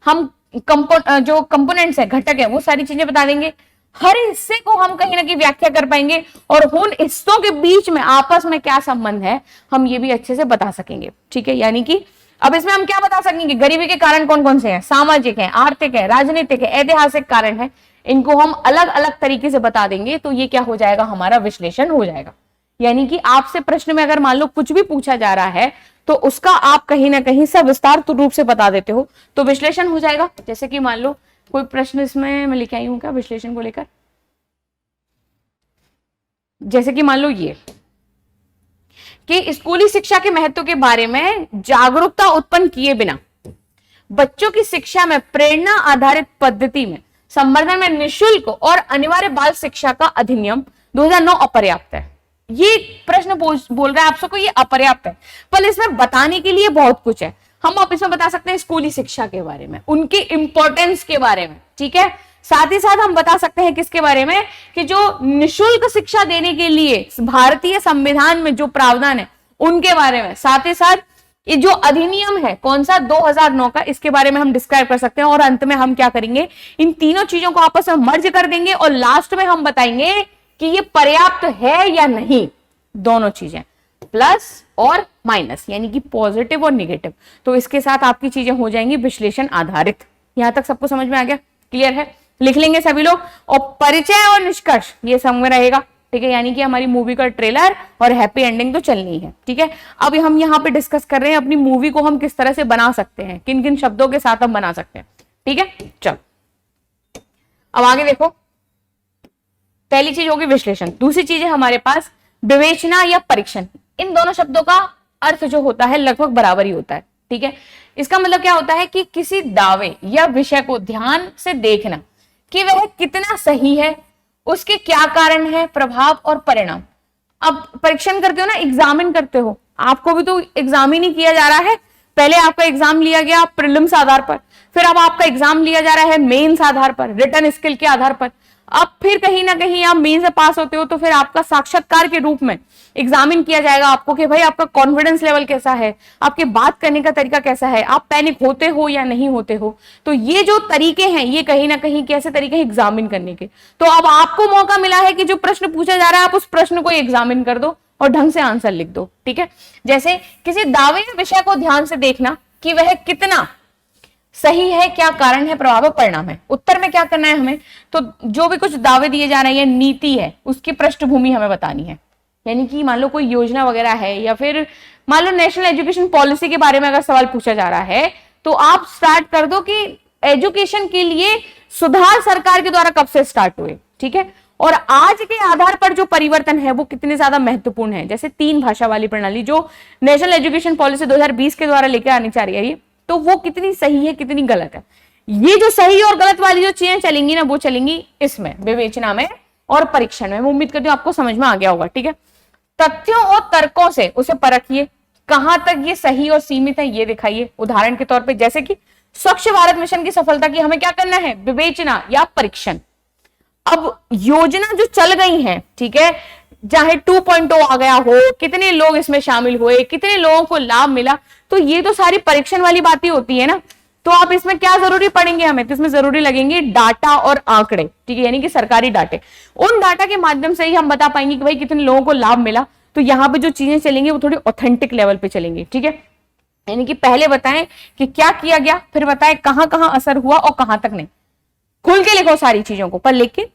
हम जो कंपोनेंट्स है, घटक है, वो सारी चीजें बता देंगे, हर हिस्से को हम कहीं ना कहीं व्याख्या कर पाएंगे और उन हिस्सों के बीच में आपस में क्या संबंध है हम ये भी अच्छे से बता सकेंगे। ठीक है, यानी कि अब इसमें हम क्या बता सकेंगे, गरीबी के कारण कौन कौन से हैं, सामाजिक है, आर्थिक है, राजनीतिक है, ऐतिहासिक कारण है, इनको हम अलग अलग तरीके से बता देंगे तो ये क्या हो जाएगा, हमारा विश्लेषण हो जाएगा। यानी कि आपसे प्रश्न में अगर मान लो कुछ भी पूछा जा रहा है तो उसका आप कहीं ना कहीं सविस्तार रूप से बता देते हो तो विश्लेषण हो जाएगा। जैसे कि मान लो कोई प्रश्न इसमें मैं लेके आई हूं क्या विश्लेषण को लेकर, जैसे कि मान लो ये कि स्कूली शिक्षा के महत्व के बारे में जागरूकता उत्पन्न किए बिना बच्चों की शिक्षा में प्रेरणा आधारित पद्धति में संवर्धन में निःशुल्क और अनिवार्य बाल शिक्षा का अधिनियम 2009 अपर्याप्त है। ये प्रश्न बोल रहा है आपसे को ये अपर्याप्त है, पर इसमें बताने के लिए बहुत कुछ है। हम आप इसमें बता सकते हैं स्कूली शिक्षा के बारे में, उनके इंपॉर्टेंस के बारे में। ठीक है, साथ ही साथ हम बता सकते हैं किसके बारे में कि जो निःशुल्क शिक्षा देने के लिए भारतीय संविधान में जो प्रावधान है उनके बारे में, साथ ही साथ ये जो अधिनियम है कौन सा 2009 का, इसके बारे में हम डिस्क्राइब कर सकते हैं। और अंत में हम क्या करेंगे, इन तीनों चीजों को आपस में मर्ज कर देंगे और लास्ट में हम बताएंगे कि ये पर्याप्त है या नहीं, दोनों चीजें। प्लस और माइनस, यानी कि पॉजिटिव और निगेटिव। तो इसके साथ आपकी चीजें हो जाएंगी विश्लेषण आधारित। यहां तक सबको समझ में आ गया? क्लियर है? लिख लेंगे सभी लोग। और परिचय और निष्कर्ष ये सब में रहेगा, ठीक है, यानी कि हमारी मूवी का ट्रेलर और हैप्पी एंडिंग तो चलनी है, ठीक है। अब हम यहाँ पे डिस्कस कर रहे हैं अपनी मूवी को हम किस तरह से बना सकते हैं, किन किन शब्दों के साथ हम बना सकते हैं, ठीक है। चलो अब आगे देखो, पहली चीज होगी विश्लेषण, दूसरी चीज है हमारे पास विवेचना या परीक्षण। इन दोनों शब्दों का अर्थ जो होता है लगभग बराबर ही होता है, ठीक है। इसका मतलब क्या होता है कि किसी दावे या विषय को ध्यान से देखना कि वह कितना सही है, उसके क्या कारण है, प्रभाव और परिणाम। अब परीक्षण करते हो ना, एग्जामिन करते हो, आपको भी तो एग्जामिन ही किया जा रहा है। पहले आपका एग्जाम लिया गया प्रीलिम्स आधार पर, फिर अब आपका एग्जाम लिया जा रहा है मेंस आधार पर, रिटन स्किल के आधार पर। अब फिर कहीं ना कहीं आप मेंस से पास होते हो तो फिर आपका साक्षात्कार के रूप में एग्जामिन किया जाएगा आपको कि भाई आपका कॉन्फिडेंस लेवल कैसा है, आपके बात करने का तरीका कैसा है, आप पैनिक होते हो या नहीं होते हो। तो ये जो तरीके हैं ये कहीं ना कहीं कैसे तरीके हैं एग्जामिन करने के। तो अब आपको मौका मिला है कि जो प्रश्न पूछा जा रहा है आप उस प्रश्न को एग्जामिन कर दो और ढंग से आंसर लिख दो, ठीक है। जैसे किसी दावे या विषय को ध्यान से देखना कि वह कितना सही है, क्या कारण है, प्रभाव और परिणाम है। उत्तर में क्या करना है हमें, तो जो भी कुछ दावे दिए जा रहे हैं, नीति है, उसकी पृष्ठभूमि हमें बतानी है। यानी कि मान लो कोई योजना वगैरह है या फिर मान लो नेशनल एजुकेशन पॉलिसी के बारे में अगर सवाल पूछा जा रहा है तो आप स्टार्ट कर दो कि एजुकेशन के लिए सुधार सरकार के द्वारा कब से स्टार्ट हुए, ठीक है, और आज के आधार पर जो परिवर्तन है वो कितने ज्यादा महत्वपूर्ण है। जैसे 3 भाषा वाली प्रणाली जो नेशनल एजुकेशन पॉलिसी 2020 के द्वारा लेकर आनी चाह रही है, तो वो कितनी सही है, कितनी गलत है। ये जो सही और गलत वाली जो चीजें चलेंगी ना वो चलेंगी इसमें विवेचना में और परीक्षण में। मैं उम्मीद करती हूँ आपको समझ में आ गया होगा, ठीक है। तथ्यों और तर्कों से उसे परखिए, कहां तक ये सही और सीमित है ये दिखाइए। उदाहरण के तौर पे जैसे कि स्वच्छ भारत मिशन की सफलता की हमें क्या करना है, विवेचना या परीक्षण। अब योजना जो चल गई है, ठीक है, चाहे 2.0 आ गया हो, कितने लोग इसमें शामिल हुए, कितने लोगों को लाभ मिला, तो ये तो सारी परीक्षण वाली बातें होती है ना। तो आप इसमें क्या जरूरी पड़ेंगे हमें, तो इसमें जरूरी लगेंगे डाटा और आंकड़े, ठीक है, यानी कि सरकारी डाटे। उन डाटा के माध्यम से ही हम बता पाएंगे कि भाई कितने लोगों को लाभ मिला। तो यहाँ पे जो चीजें चलेंगी वो थोड़ी ऑथेंटिक लेवल पे चलेंगी, ठीक है। यानी कि पहले बताएं कि क्या किया गया, फिर बताएं कहां कहां असर हुआ और कहां तक नहीं। खुल के लिखो सारी चीजों को, पर लेकिन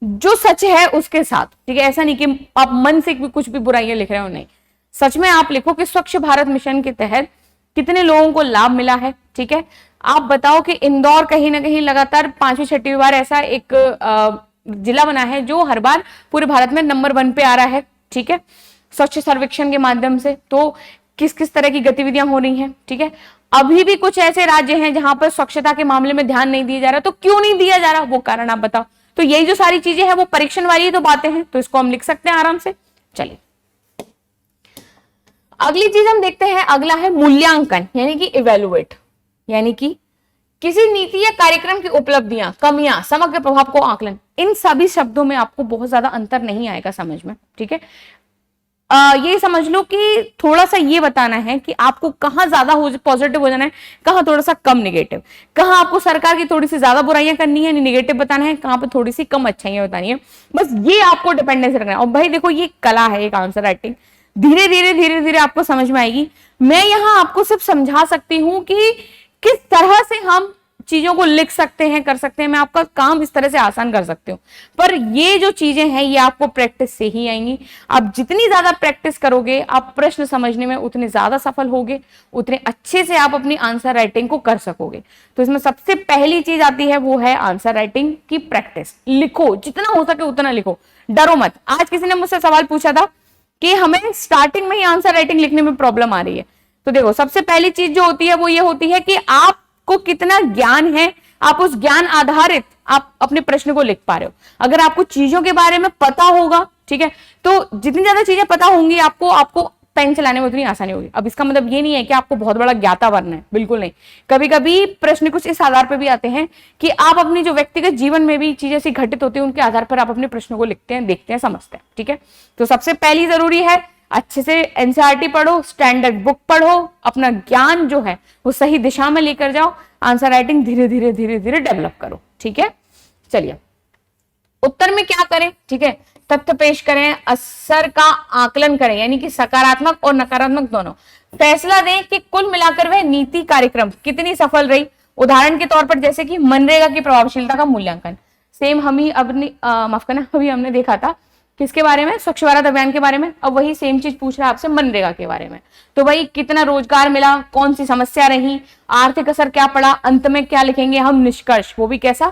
जो सच है उसके साथ, ठीक है। ऐसा नहीं कि आप मन से कुछ भी बुराइयां लिख रहे हो, नहीं, सच में आप लिखो कि स्वच्छ भारत मिशन के तहत कितने लोगों को लाभ मिला है, ठीक है। आप बताओ कि इंदौर कहीं ना कहीं लगातार 5वीं 6वीं बार ऐसा एक जिला बना है जो हर बार पूरे भारत में नंबर 1 पे आ रहा है, ठीक है, स्वच्छ सर्वेक्षण के माध्यम से। तो किस किस तरह की गतिविधियां हो रही हैं, ठीक है। अभी भी कुछ ऐसे राज्य हैं जहां पर स्वच्छता के मामले में ध्यान नहीं दिया जा रहा, तो क्यों नहीं दिया जा रहा वो कारण आप बताओ। तो यही जो सारी चीजें हैं वो परीक्षण वाली तो बातें हैं, तो इसको हम लिख सकते हैं आराम से। चलिए अगली चीज हम देखते हैं, अगला है मूल्यांकन, यानी कि इवेलुएट, यानी कि किसी नीति या कार्यक्रम की उपलब्धियां, कमियां, समग्र प्रभाव को आकलन। इन सभी शब्दों में आपको बहुत ज्यादा अंतर नहीं आएगा समझ में, ठीक है। ये समझ लो कि थोड़ा सा ये बताना है कि आपको कहां ज्यादा पॉजिटिव हो जाना है, कहां थोड़ा सा कम निगेटिव, कहां आपको सरकार की थोड़ी सी ज्यादा बुराइयां करनी है निगेटिव बताना है, कहां पर थोड़ी सी कम अच्छाइयां बतानी है। बस ये आपको डिपेंडेंस रखना है। और भाई देखो ये कला है एक आंसर राइटिंग, धीरे धीरे आपको समझ में आएगी। मैं यहाँ आपको सिर्फ समझा सकती हूँ कि किस तरह से हम चीजों को लिख सकते हैं, कर सकते हैं, मैं आपका काम इस तरह से आसान कर सकती हूँ। पर ये जो चीजें हैं ये आपको प्रैक्टिस से ही आएंगी। आप जितनी ज्यादा प्रैक्टिस करोगे आप प्रश्न समझने में उतने ज्यादा सफल होगे, उतने अच्छे से आप अपनी आंसर राइटिंग को कर सकोगे। तो इसमें सबसे पहली चीज आती है वो है आंसर राइटिंग की प्रैक्टिस। लिखो, जितना हो सके उतना लिखो, डरो मत। आज किसी ने मुझसे सवाल पूछा था कि हमें स्टार्टिंग में ही आंसर राइटिंग लिखने में प्रॉब्लम आ रही है। तो देखो सबसे पहली चीज जो होती है वो ये होती है कि आपको कितना ज्ञान है, आप उस ज्ञान आधारित आप अपने प्रश्न को लिख पा रहे हो। अगर आपको चीजों के बारे में पता होगा, ठीक है, तो जितनी ज्यादा चीजें पता होंगी आपको पेन चलाने में उतनी आसानी होगी। अब इसका मतलब ये नहीं है कि आपको बहुत बड़ा ज्ञाता बनना है, बिल्कुल नहीं। कभी कभी प्रश्न कुछ इस आधार पर भी आते हैं कि आप अपनी जो व्यक्तिगत जीवन में भी चीजें ऐसी घटित होती है उनके आधार पर आप अपने प्रश्नों को लिखते हैं, देखते हैं, समझते हैं, ठीक है। तो सबसे पहली जरूरी है अच्छे से एनसीईआरटी पढ़ो, स्टैंडर्ड बुक पढ़ो, अपना ज्ञान जो है वो सही दिशा में लेकर जाओ, आंसर राइटिंग धीरे धीरे डेवलप करो, ठीक है। चलिए उत्तर में क्या करें, ठीक है, तथ्य पेश करें, असर का आकलन करें, यानी कि सकारात्मक और नकारात्मक दोनों, फैसला दें कि कुल मिलाकर वह नीति कार्यक्रम कितनी सफल रही। उदाहरण के तौर पर जैसे कि मनरेगा की प्रभावशीलता का मूल्यांकन। सेम हम ही अपनी माफ करना, अभी हमने देखा था किसके बारे में, स्वच्छ भारत अभियान के बारे में। अब वही सेम चीज पूछ रहा है आपसे मनरेगा के बारे में। तो भाई कितना रोजगार मिला, कौन सी समस्या रही, आर्थिक असर क्या पड़ा, अंत में क्या लिखेंगे हम, निष्कर्ष, वो भी कैसा,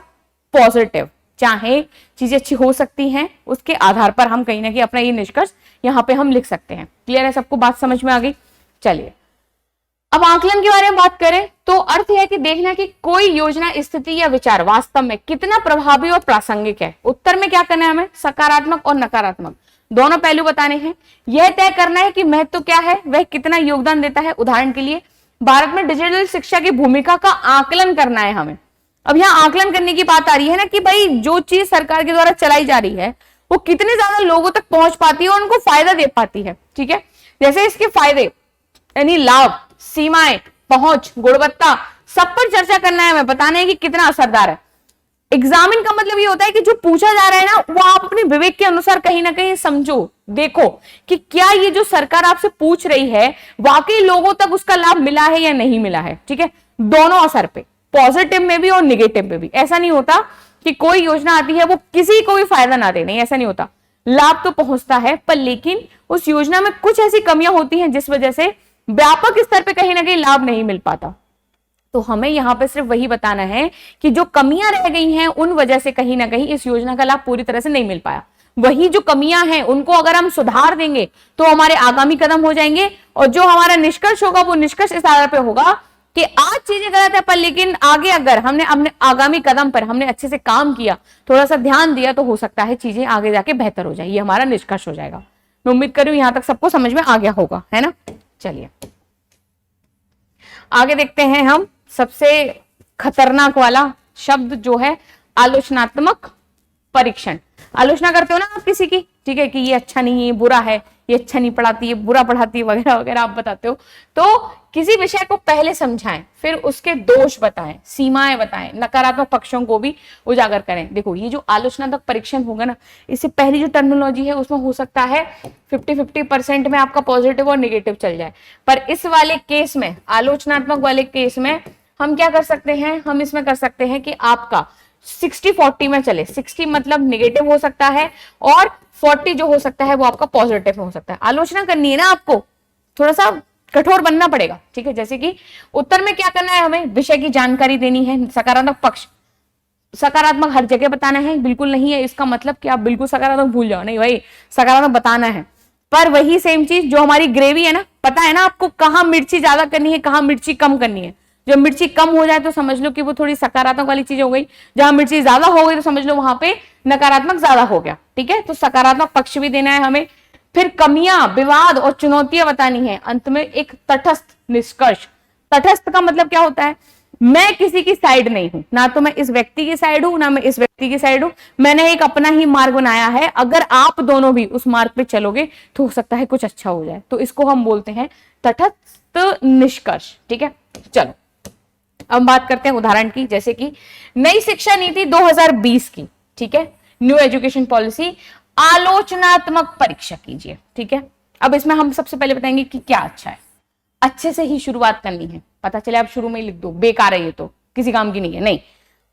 पॉजिटिव। चाहे चीजें अच्छी हो सकती हैं, उसके आधार पर हम कहीं ना कहीं अपना ये निष्कर्ष यहाँ पे हम लिख सकते हैं। क्लियर है सबको, बात समझ में आ गई। चलिए अब आकलन के बारे में बात करें तो अर्थ है कि देखना कि कोई योजना, स्थिति या विचार वास्तव में कितना प्रभावी और प्रासंगिक है। उत्तर में क्या करना है हमें, सकारात्मक और नकारात्मक दोनों पहलू बताने हैं। यह तय करना है कि महत्व क्या है, वह कितना योगदान देता है। उदाहरण के लिए भारत में डिजिटल शिक्षा की भूमिका का आकलन करना है हमें। अब यहाँ आकलन करने की बात आ रही है ना कि भाई जो चीज सरकार के द्वारा चलाई जा रही है वो कितने ज्यादा लोगों तक पहुंच पाती है और उनको फायदा दे पाती है। ठीक है, जैसे इसके फायदे यानी लाभ, सीमाएं, पहुंच, गुणवत्ता, सब पर चर्चा करना है हमें, बताना है कि कितना असरदार है। एग्जामिन का मतलब ये होता है कि जो पूछा जा रहा है ना वो आप अपने विवेक के अनुसार कहीं ना कहीं समझो, देखो कि क्या ये जो सरकार आपसे पूछ रही है वाकई लोगों तक उसका लाभ मिला है या नहीं मिला है। ठीक है, दोनों असर पे, पॉजिटिव में भी और निगेटिव में भी। ऐसा नहीं होता कि कोई योजना आती है वो किसी को भी फायदा ना दे, नहीं ऐसा नहीं होता। लाभ तो पहुंचता है पर लेकिन उस योजना में कुछ ऐसी कमियां होती हैं जिस वजह से व्यापक स्तर पे कहीं ना कहीं लाभ नहीं मिल पाता। तो हमें यहाँ पे सिर्फ वही बताना है कि जो कमियां रह गई हैं उन वजह से कहीं ना कहीं इस योजना का लाभ पूरी तरह से नहीं मिल पाया। वही जो कमियां हैं उनको अगर हम सुधार देंगे तो हमारे आगामी कदम हो जाएंगे, और जो हमारा निष्कर्ष होगा वो निष्कर्ष इस आधार पर होगा कि आज चीजें गलत है पर लेकिन आगे अगर हमने अपने आगामी कदम पर हमने अच्छे से काम किया, थोड़ा सा ध्यान दिया, तो हो सकता है चीजें आगे जाके बेहतर हो जाए। ये हमारा निष्कर्ष हो जाएगा। मैं उम्मीद कर रही हूं यहां तक सबको समझ में आ गया होगा, है ना। चलिए आगे देखते हैं हम सबसे खतरनाक वाला शब्द जो है आलोचनात्मक परीक्षण। आलोचना करते हो ना आप किसी की, ठीक है, कि ये अच्छा नहीं है, ये बुरा है, ये अच्छा नहीं पढ़ाती है, बुरा पढ़ाती है, वगैरह वगैरह आप बताते हो। तो किसी विषय को पहले समझाएं, फिर उसके दोष बताएं, सीमाएं बताएं, नकारात्मक पक्षों को भी उजागर करें। देखो ये जो आलोचनात्मक परीक्षण होगा ना, इससे पहली जो टर्मिनोलॉजी है उसमें हो सकता है 50-50% में आपका पॉजिटिव और निगेटिव चल जाए, पर इस वाले केस में, आलोचनात्मक वाले केस में हम क्या कर सकते हैं, हम इसमें कर सकते हैं कि आपका 60-40 में चले। 60 मतलब निगेटिव हो सकता है और 40 जो हो सकता है वो आपका पॉजिटिव में हो सकता है। आलोचना करनी है ना आपको, थोड़ा सा कठोर बनना पड़ेगा। ठीक है, जैसे कि उत्तर में क्या करना है, हमें विषय की जानकारी देनी है, सकारात्मक पक्ष, सकारात्मक हर जगह बताना है, बिल्कुल नहीं है इसका मतलब कि आप बिल्कुल सकारात्मक भूल जाओ, नहीं भाई, सकारात्मक बताना है। पर वही सेम चीज जो हमारी ग्रेवी है ना, पता है ना आपको कहाँ मिर्ची ज्यादा करनी है, कहाँ मिर्ची कम करनी है। जब मिर्ची कम हो जाए तो समझ लो कि वो थोड़ी सकारात्मक वाली चीज हो गई, जहां मिर्ची ज्यादा हो गई तो समझ लो वहां पे नकारात्मक ज्यादा हो गया। ठीक है, तो सकारात्मक पक्ष भी देना है हमें, फिर कमियां, विवाद और चुनौतियां बतानी है, अंत में एक तटस्थ निष्कर्ष। तटस्थ का मतलब क्या होता है, मैं किसी की साइड नहीं हूं, ना तो मैं इस व्यक्ति की साइड हूं ना मैं इस व्यक्ति की साइड हूं, मैंने एक अपना ही मार्ग बनाया है, अगर आप दोनों भी उस मार्ग पे चलोगे तो हो सकता है कुछ अच्छा हो जाए। तो इसको हम बोलते हैं तटस्थ निष्कर्ष। ठीक है, चलो अब बात करते हैं उदाहरण की, जैसे कि नई शिक्षा नीति 2020 की, ठीक है, न्यू एजुकेशन पॉलिसी, आलोचनात्मक परीक्षा कीजिए। ठीक है, अब इसमें हम सबसे पहले बताएंगे कि क्या अच्छा है। अच्छे से ही शुरुआत करनी है, पता चले आप शुरू में ही लिख दो बेकार है ये तो किसी काम की नहीं है, नहीं,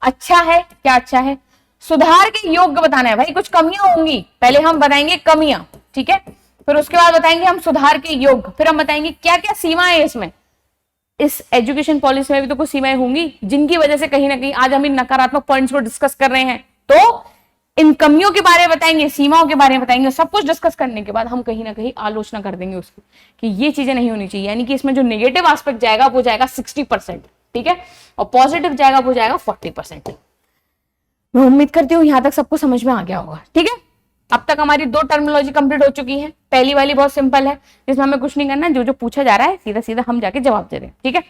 अच्छा है। क्या अच्छा है, सुधार के योग्य बताना है। भाई कुछ कमियां होंगी, पहले हम बताएंगे कमियां, ठीक है, फिर उसके बाद बताएंगे हम सुधार के योग्य, फिर हम बताएंगे क्या क्या सीमाएं है इसमें। इस एजुकेशन पॉलिसी में भी तो कुछ सीमाएं होंगी जिनकी वजह से कहीं ना कहीं आज हम इन नकारात्मक पॉइंट्स को डिस्कस कर रहे हैं। तो इन कमियों के बारे में बताएंगे, सीमाओं के बारे में बताएंगे, सब कुछ डिस्कस करने के बाद हम कहीं ना कहीं आलोचना कर देंगे उसकी कि ये चीजें नहीं होनी चाहिए। यानी कि इसमें जो नेगेटिव एस्पेक्ट जाएगा वो जाएगा 60%, ठीक है, और पॉजिटिव जाएगा वो जाएगा 40%। मैं उम्मीद करती हूँ यहां तक सबको समझ में आ गया होगा। ठीक है, अब तक हमारी 2 टर्मिनोलॉजी कंप्लीट हो चुकी है। पहली वाली बहुत सिंपल है, जिसमें हमें कुछ नहीं करना, जो जो पूछा जा रहा है सीधा सीधा हम जाके जवाब दे दें। ठीक है,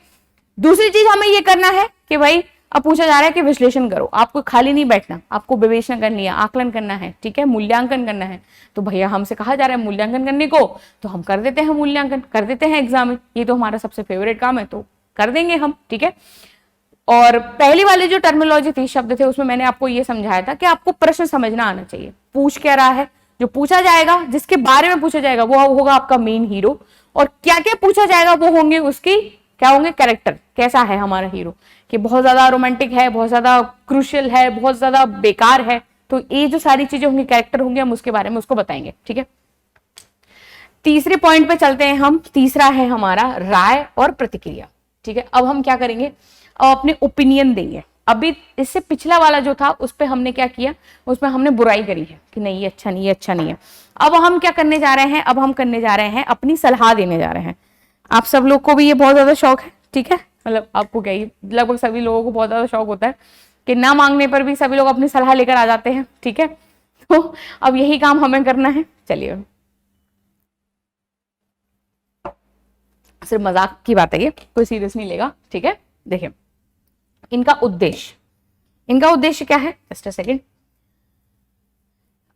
दूसरी चीज हमें ये करना है कि भाई अब पूछा जा रहा है कि विश्लेषण करो, आपको खाली नहीं बैठना, आपको विवेचना करनी है, आकलन करना है, ठीक है, मूल्यांकन करना है। तो भैया हमसे कहा जा रहा है मूल्यांकन करने को, तो हम कर देते हैं, मूल्यांकन कर देते हैं एग्जाम में, ये तो हमारा सबसे फेवरेट काम है, तो कर देंगे हम। ठीक है, और पहली वाली जो टर्मिनोलॉजी थी, शब्द थे, उसमें मैंने आपको ये समझाया था कि आपको प्रश्न समझना आना चाहिए, पूछ क्या रहा है, जो पूछा जाएगा, जिसके बारे में पूछा जाएगा वो होगा आपका मेन हीरो, और क्या क्या पूछा जाएगा वो होंगे उसकी क्या होंगे कैरेक्टर, कैसा है हमारा हीरो, कि बहुत ज्यादा रोमांटिक है, बहुत ज्यादा क्रूशियल है, बहुत ज्यादा बेकार है। तो ये जो सारी चीजें होंगी, कैरेक्टर होंगे, हम उसके बारे में उसको बताएंगे। ठीक है, तीसरे पॉइंट पे चलते हैं हम। तीसरा है हमारा राय और प्रतिक्रिया। ठीक है, अब हम क्या करेंगे, अब अपने ओपिनियन देंगे। अभी इससे पिछला वाला जो था उस पे हमने क्या किया, उसमें हमने बुराई करी है कि नहीं ये अच्छा नहीं, ये अच्छा नहीं है। अब हम क्या करने जा रहे हैं, अब हम करने जा रहे हैं अपनी सलाह देने जा रहे हैं। आप सब लोग को भी ये बहुत ज्यादा शौक है, ठीक है, मतलब आपको क्या, लगभग सभी लोगों को बहुत ज्यादा शौक होता है कि ना मांगने पर भी सभी लोग अपनी सलाह लेकर आ जाते हैं। ठीक है, तो अब यही काम हमें करना है। चलिए, सिर्फ मजाक की बात है ये, कोई सीरियस नहीं लेगा। ठीक है, देखिए इनका उद्देश्य क्या है, जस्ट अ सेकेंड।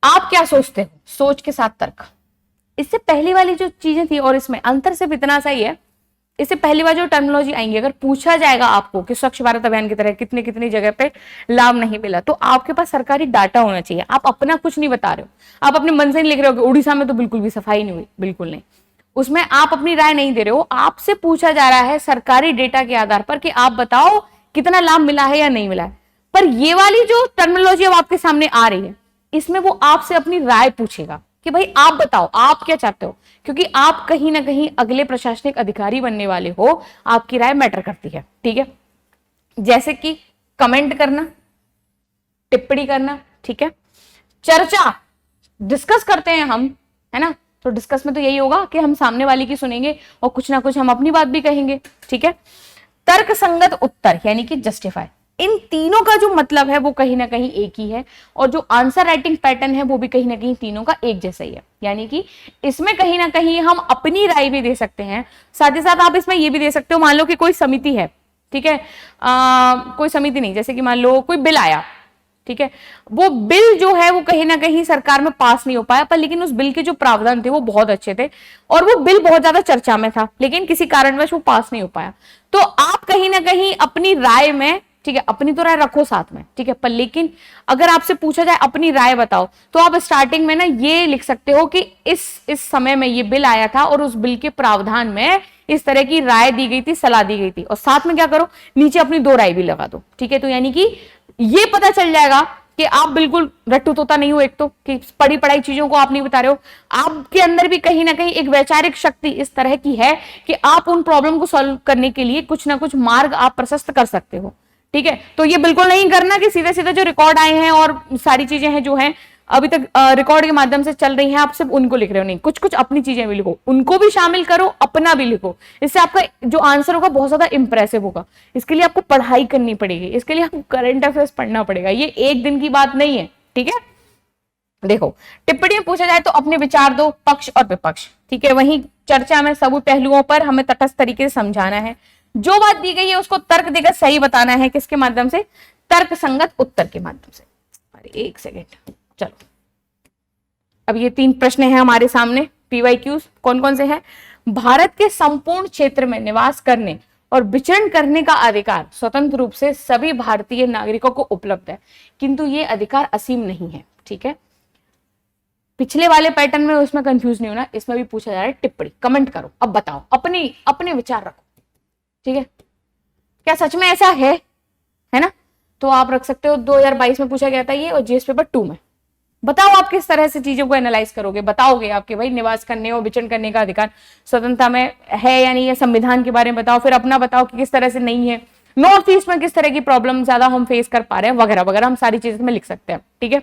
आप क्या सोचते हो, सोच के साथ तर्क। इससे पहली वाली जो चीजें थी और इसमें अंतर सिर्फ इतना सा ही है, इससे पहली बार जो टर्मिनोलॉजी आएंगी, अगर पूछा जाएगा आपको कि स्वच्छ भारत अभियान की तरह कितने कितनी जगह पे लाभ नहीं मिला, तो आपके पास सरकारी डाटा होना चाहिए। आप अपना कुछ नहीं बता रहे हो, आप अपने मन से नहीं लिख रहे हो कि उड़ीसा में तो बिल्कुल भी सफाई नहीं हुई, बिल्कुल नहीं। उसमें आप अपनी राय नहीं दे रहे हो, आपसे पूछा जा रहा है सरकारी डेटा के आधार पर कि आप बताओ कितना लाभ मिला है या नहीं मिला है। पर ये वाली जो टर्मिनोलॉजी अब आपके सामने आ रही है, इसमें वो आपसे अपनी राय पूछेगा कि भाई आप बताओ आप क्या चाहते हो, क्योंकि आप कहीं ना कहीं अगले प्रशासनिक अधिकारी बनने वाले हो, आपकी राय मैटर करती है। ठीक है, जैसे कि कमेंट करना, टिप्पणी करना। ठीक है, चर्चा, डिस्कस करते हैं हम, है ना, तो डिस्कस में तो यही होगा कि हम सामने वाले की सुनेंगे और कुछ ना कुछ हम अपनी बात भी कहेंगे। ठीक है, तर्क संगत उत्तर यानी कि जस्टिफाई, इन तीनों का जो मतलब है वो कहीं ना कहीं एक ही है, और जो आंसर राइटिंग पैटर्न है वो भी कहीं ना कहीं तीनों का एक जैसा ही है। यानी कि इसमें कहीं ना कहीं हम अपनी राय भी दे सकते हैं, साथ ही साथ आप इसमें ये भी दे सकते हो, मान लो कि कोई समिति है, ठीक है, कोई समिति नहीं, जैसे कि मान लो कोई बिल आया, ठीक है, वो बिल जो है वो कहीं ना कहीं सरकार में पास नहीं हो पाया, पर लेकिन उस बिल के जो प्रावधान थे वो बहुत अच्छे थे और वो बिल बहुत ज्यादा चर्चा में था, लेकिन किसी कारणवश वो पास नहीं हो पाया। तो आप कहीं ना कहीं अपनी राय में, ठीक है, अपनी तो राय रखो साथ में, ठीक है, पर लेकिन अगर आपसे पूछा जाए अपनी राय बताओ, तो आप स्टार्टिंग में ना ये लिख सकते हो कि इस समय में ये बिल आया था और उस बिल के प्रावधान में इस तरह की राय दी गई थी, सलाह दी गई थी, और साथ में क्या करो, नीचे अपनी दो राय भी लगा दो। ठीक है, तो यानी कि ये पता चल जाएगा कि आप बिल्कुल रट्टू तोता नहीं हो, एक तो कि पढ़ी पढ़ाई चीजों को आप नहीं बता रहे हो, आपके अंदर भी कहीं ना कहीं एक वैचारिक शक्ति इस तरह की है कि आप उन प्रॉब्लम को सॉल्व करने के लिए कुछ ना कुछ मार्ग आप प्रशस्त कर सकते हो। ठीक है, तो ये बिल्कुल नहीं करना कि सीधे सीधे जो रिकॉर्ड आए हैं और सारी चीजें हैं जो हैं अभी तक रिकॉर्ड के माध्यम से चल रही हैं, आप सिर्फ उनको लिख रहे हो, नहीं, कुछ कुछ अपनी चीजें भी लिखो, उनको भी शामिल करो, अपना भी लिखो। इससे आपका जो आंसर होगा बहुत ज्यादा इंप्रेसिव होगा। इसके लिए आपको पढ़ाई करनी पड़ेगी, इसके लिए आपको करंट अफेयर्स पढ़ना पड़ेगा, ये एक दिन की बात नहीं है। ठीक है, देखो टिप्पणी में पूछा जाए तो अपने विचार दो, पक्ष और विपक्ष। ठीक है, वहीं चर्चा में सभी पहलुओं पर हमें तटस्थ तरीके से समझाना है, जो बात दी गई है उसको तर्क देकर सही बताना है, किसके माध्यम से, तर्क संगत उत्तर के माध्यम से। अरे एक सेकेंड, चलो अब ये 3 प्रश्न हैं हमारे सामने, PYQs कौन कौन से हैं। भारत के संपूर्ण क्षेत्र में निवास करने और विचरण करने का अधिकार स्वतंत्र रूप से सभी भारतीय नागरिकों को उपलब्ध है, किंतु ये अधिकार असीम नहीं है। ठीक है, पिछले वाले पैटर्न में उसमें कंफ्यूज नहीं होना, इसमें भी पूछा जा रहा है टिप्पणी, कमेंट करो, अब बताओ, अपने विचार रखो। ठीक है, क्या सच में ऐसा है ना, तो आप रख सकते हो। 2022 में पूछा गया था ये, और जीएस पेपर 2 में। बताओ आप किस तरह से चीजों को एनालाइज करोगे, बताओगे आपके भाई निवास करने और विचरण करने का अधिकार स्वतंत्रता में है या नहीं है, संविधान के बारे में बताओ, फिर अपना बताओ कि किस तरह से नहीं है, नॉर्थ ईस्ट में किस तरह की प्रॉब्लम ज्यादा हम फेस कर पा रहे हैं, वगैरह वगैरह, हम सारी चीजें में लिख सकते हैं। ठीक है,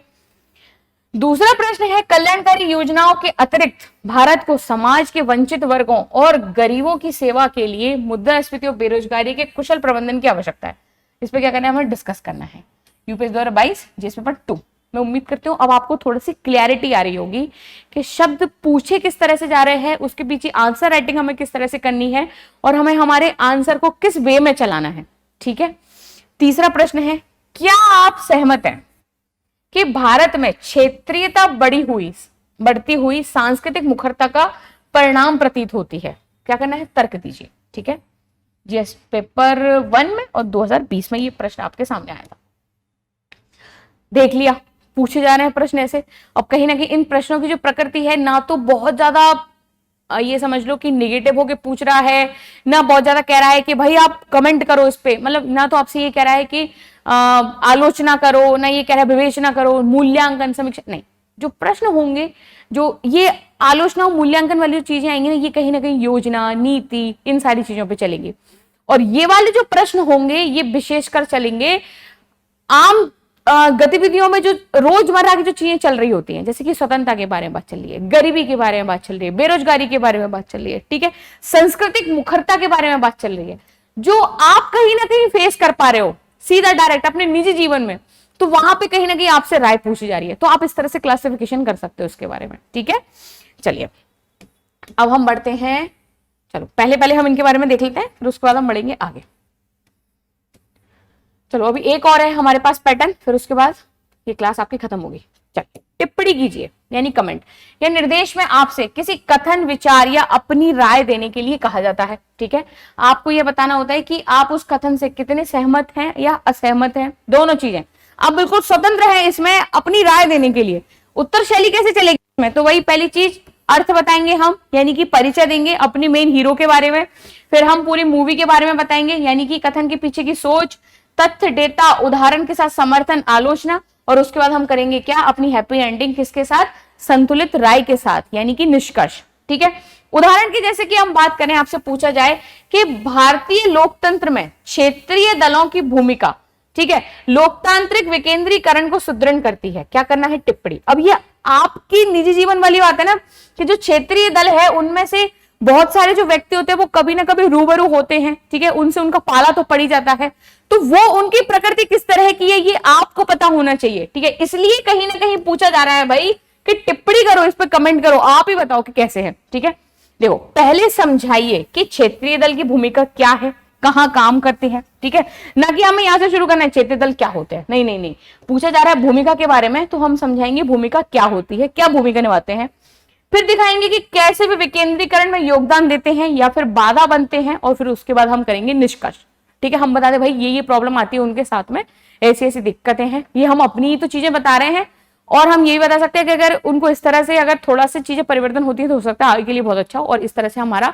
दूसरा प्रश्न है, कल्याणकारी योजनाओं के अतिरिक्त भारत को समाज के वंचित वर्गों और गरीबों की सेवा के लिए मुद्रास्फीति और बेरोजगारी के कुशल प्रबंधन की आवश्यकता है। इस पे क्या करना है, हमें डिस्कस करना है। UPSC 2022 GS paper 2। मैं उम्मीद करती हूँ अब आपको थोड़ी सी क्लैरिटी आ रही होगी कि शब्द पूछे किस तरह से जा रहे हैं, उसके पीछे आंसर राइटिंग हमें किस तरह से करनी है, और हमें हमारे आंसर को किस वे में चलाना है। ठीक है, तीसरा प्रश्न है, क्या आप सहमत हैं कि भारत में क्षेत्रीयता बढ़ती हुई सांस्कृतिक मुखरता का परिणाम प्रतीत होती है। क्या करना है, तर्क दीजिए। ठीक है, जीएस पेपर 1 में और 2020 में ये प्रश्न आपके सामने आया था, देख लिया, पूछे जा रहे हैं प्रश्न ऐसे। अब कहीं ना कहीं इन प्रश्नों की जो प्रकृति है, ना तो बहुत ज्यादा ये समझ लो कि निगेटिव होके पूछ रहा है, ना बहुत ज्यादा कह रहा है कि भाई आप कमेंट करो इस पे, मतलब ना तो आपसे ये कह रहा है कि आलोचना करो, ना ये कह रहा है विवेचना करो, मूल्यांकन समीक्षा, नहीं। जो प्रश्न होंगे, जो ये आलोचना और मूल्यांकन वाली जो चीजें आएंगी ना, ये कहीं ना कहीं योजना, नीति, इन सारी चीजों पे चलेंगी। और ये वाले जो प्रश्न होंगे ये विशेषकर चलेंगे आम गतिविधियों में, जो रोजमर्रा की जो चीजें चल रही होती हैं, जैसे कि स्वतंत्रता के बारे में बात चल रही है, गरीबी के बारे में बात चल रही है, बेरोजगारी के बारे में बात चल रही है, ठीक है, सांस्कृतिक मुखरता के बारे में बात चल रही है, जो आप कहीं ना कहीं फेस कर पा रहे हो सीधा डायरेक्ट अपने निजी जीवन में, तो वहां पे कहीं ना कहीं आपसे राय पूछी जा रही है, तो आप इस तरह से क्लासिफिकेशन कर सकते हो उसके बारे में, ठीक है। चलिए अब हम बढ़ते हैं, चलो पहले हम इनके बारे में देख लेते हैं, फिर उसके बाद हम बढ़ेंगे आगे। चलो अभी एक और है हमारे पास पैटर्न, फिर उसके बाद ये क्लास आपकी खत्म होगी। चलिए टिप्पणी कीजिए, यानी कमेंट या निर्देश में आपसे किसी कथन, विचार या अपनी राय देने के लिए कहा जाता है, ठीक है। आपको यह बताना होता है कि आप उस कथन से कितने सहमत हैं या असहमत हैं, दोनों चीजें। आप बिल्कुल स्वतंत्र हैं इसमें अपनी राय देने के लिए। उत्तर शैली कैसे चलेगी इसमें, तो वही पहली चीज अर्थ बताएंगे हम, यानी कि परिचय देंगे अपने मेन हीरो के बारे में, फिर हम पूरी मूवी के बारे में बताएंगे, यानी कि कथन के पीछे की सोच, तथ्य, डेटा, उदाहरण के साथ समर्थन, आलोचना, और उसके बाद हम करेंगे क्या, अपनी हैप्पी एंडिंग किसके साथ, संतुलित राय के साथ, यानी कि निष्कर्ष, ठीक है। उदाहरण की जैसे कि हम बात करें, आपसे पूछा जाए कि भारतीय लोकतंत्र में क्षेत्रीय दलों की भूमिका, ठीक है, लोकतांत्रिक विकेंद्रीकरण को सुदृढ़ करती है, क्या करना है, टिप्पणी। अब ये आपकी निजी जीवन वाली बात है ना, कि जो क्षेत्रीय दल है उनमें से बहुत सारे जो व्यक्ति होते हैं वो कभी ना कभी रूबरू होते हैं, ठीक है, उनसे उनका पाला तो पड़ ही जाता है, तो वो उनकी प्रकृति किस तरह की है ये आपको पता होना चाहिए, ठीक है। इसलिए कहीं ना कहीं पूछा जा रहा है भाई कि टिप्पणी करो, इस पर कमेंट करो, आप ही बताओ कि कैसे है, ठीक है। देखो पहले समझाइए कि क्षेत्रीय दल की भूमिका क्या है, कहां काम करते हैं, ठीक है, ना कि हमें यहां से शुरू करना है क्षेत्रीय दल क्या होते हैं, नहीं नहीं नहीं, पूछा जा रहा है भूमिका के बारे में, तो हम समझाएंगे भूमिका क्या होती है, क्या भूमिका निभाते हैं, फिर दिखाएंगे कि कैसे वे विकेंद्रीकरण में योगदान देते हैं या फिर बाधा बनते हैं, और फिर उसके बाद हम करेंगे निष्कर्ष, ठीक है। हम बता दें भाई ये प्रॉब्लम आती है उनके साथ में, ऐसी ऐसी दिक्कतें हैं, ये हम अपनी ही तो चीजें बता रहे हैं, और हम ये भी बता सकते हैं कि अगर उनको इस तरह से अगर थोड़ा सी चीजें परिवर्तन होती है तो हो सकता है आगे के लिए बहुत अच्छा हो, और इस तरह से हमारा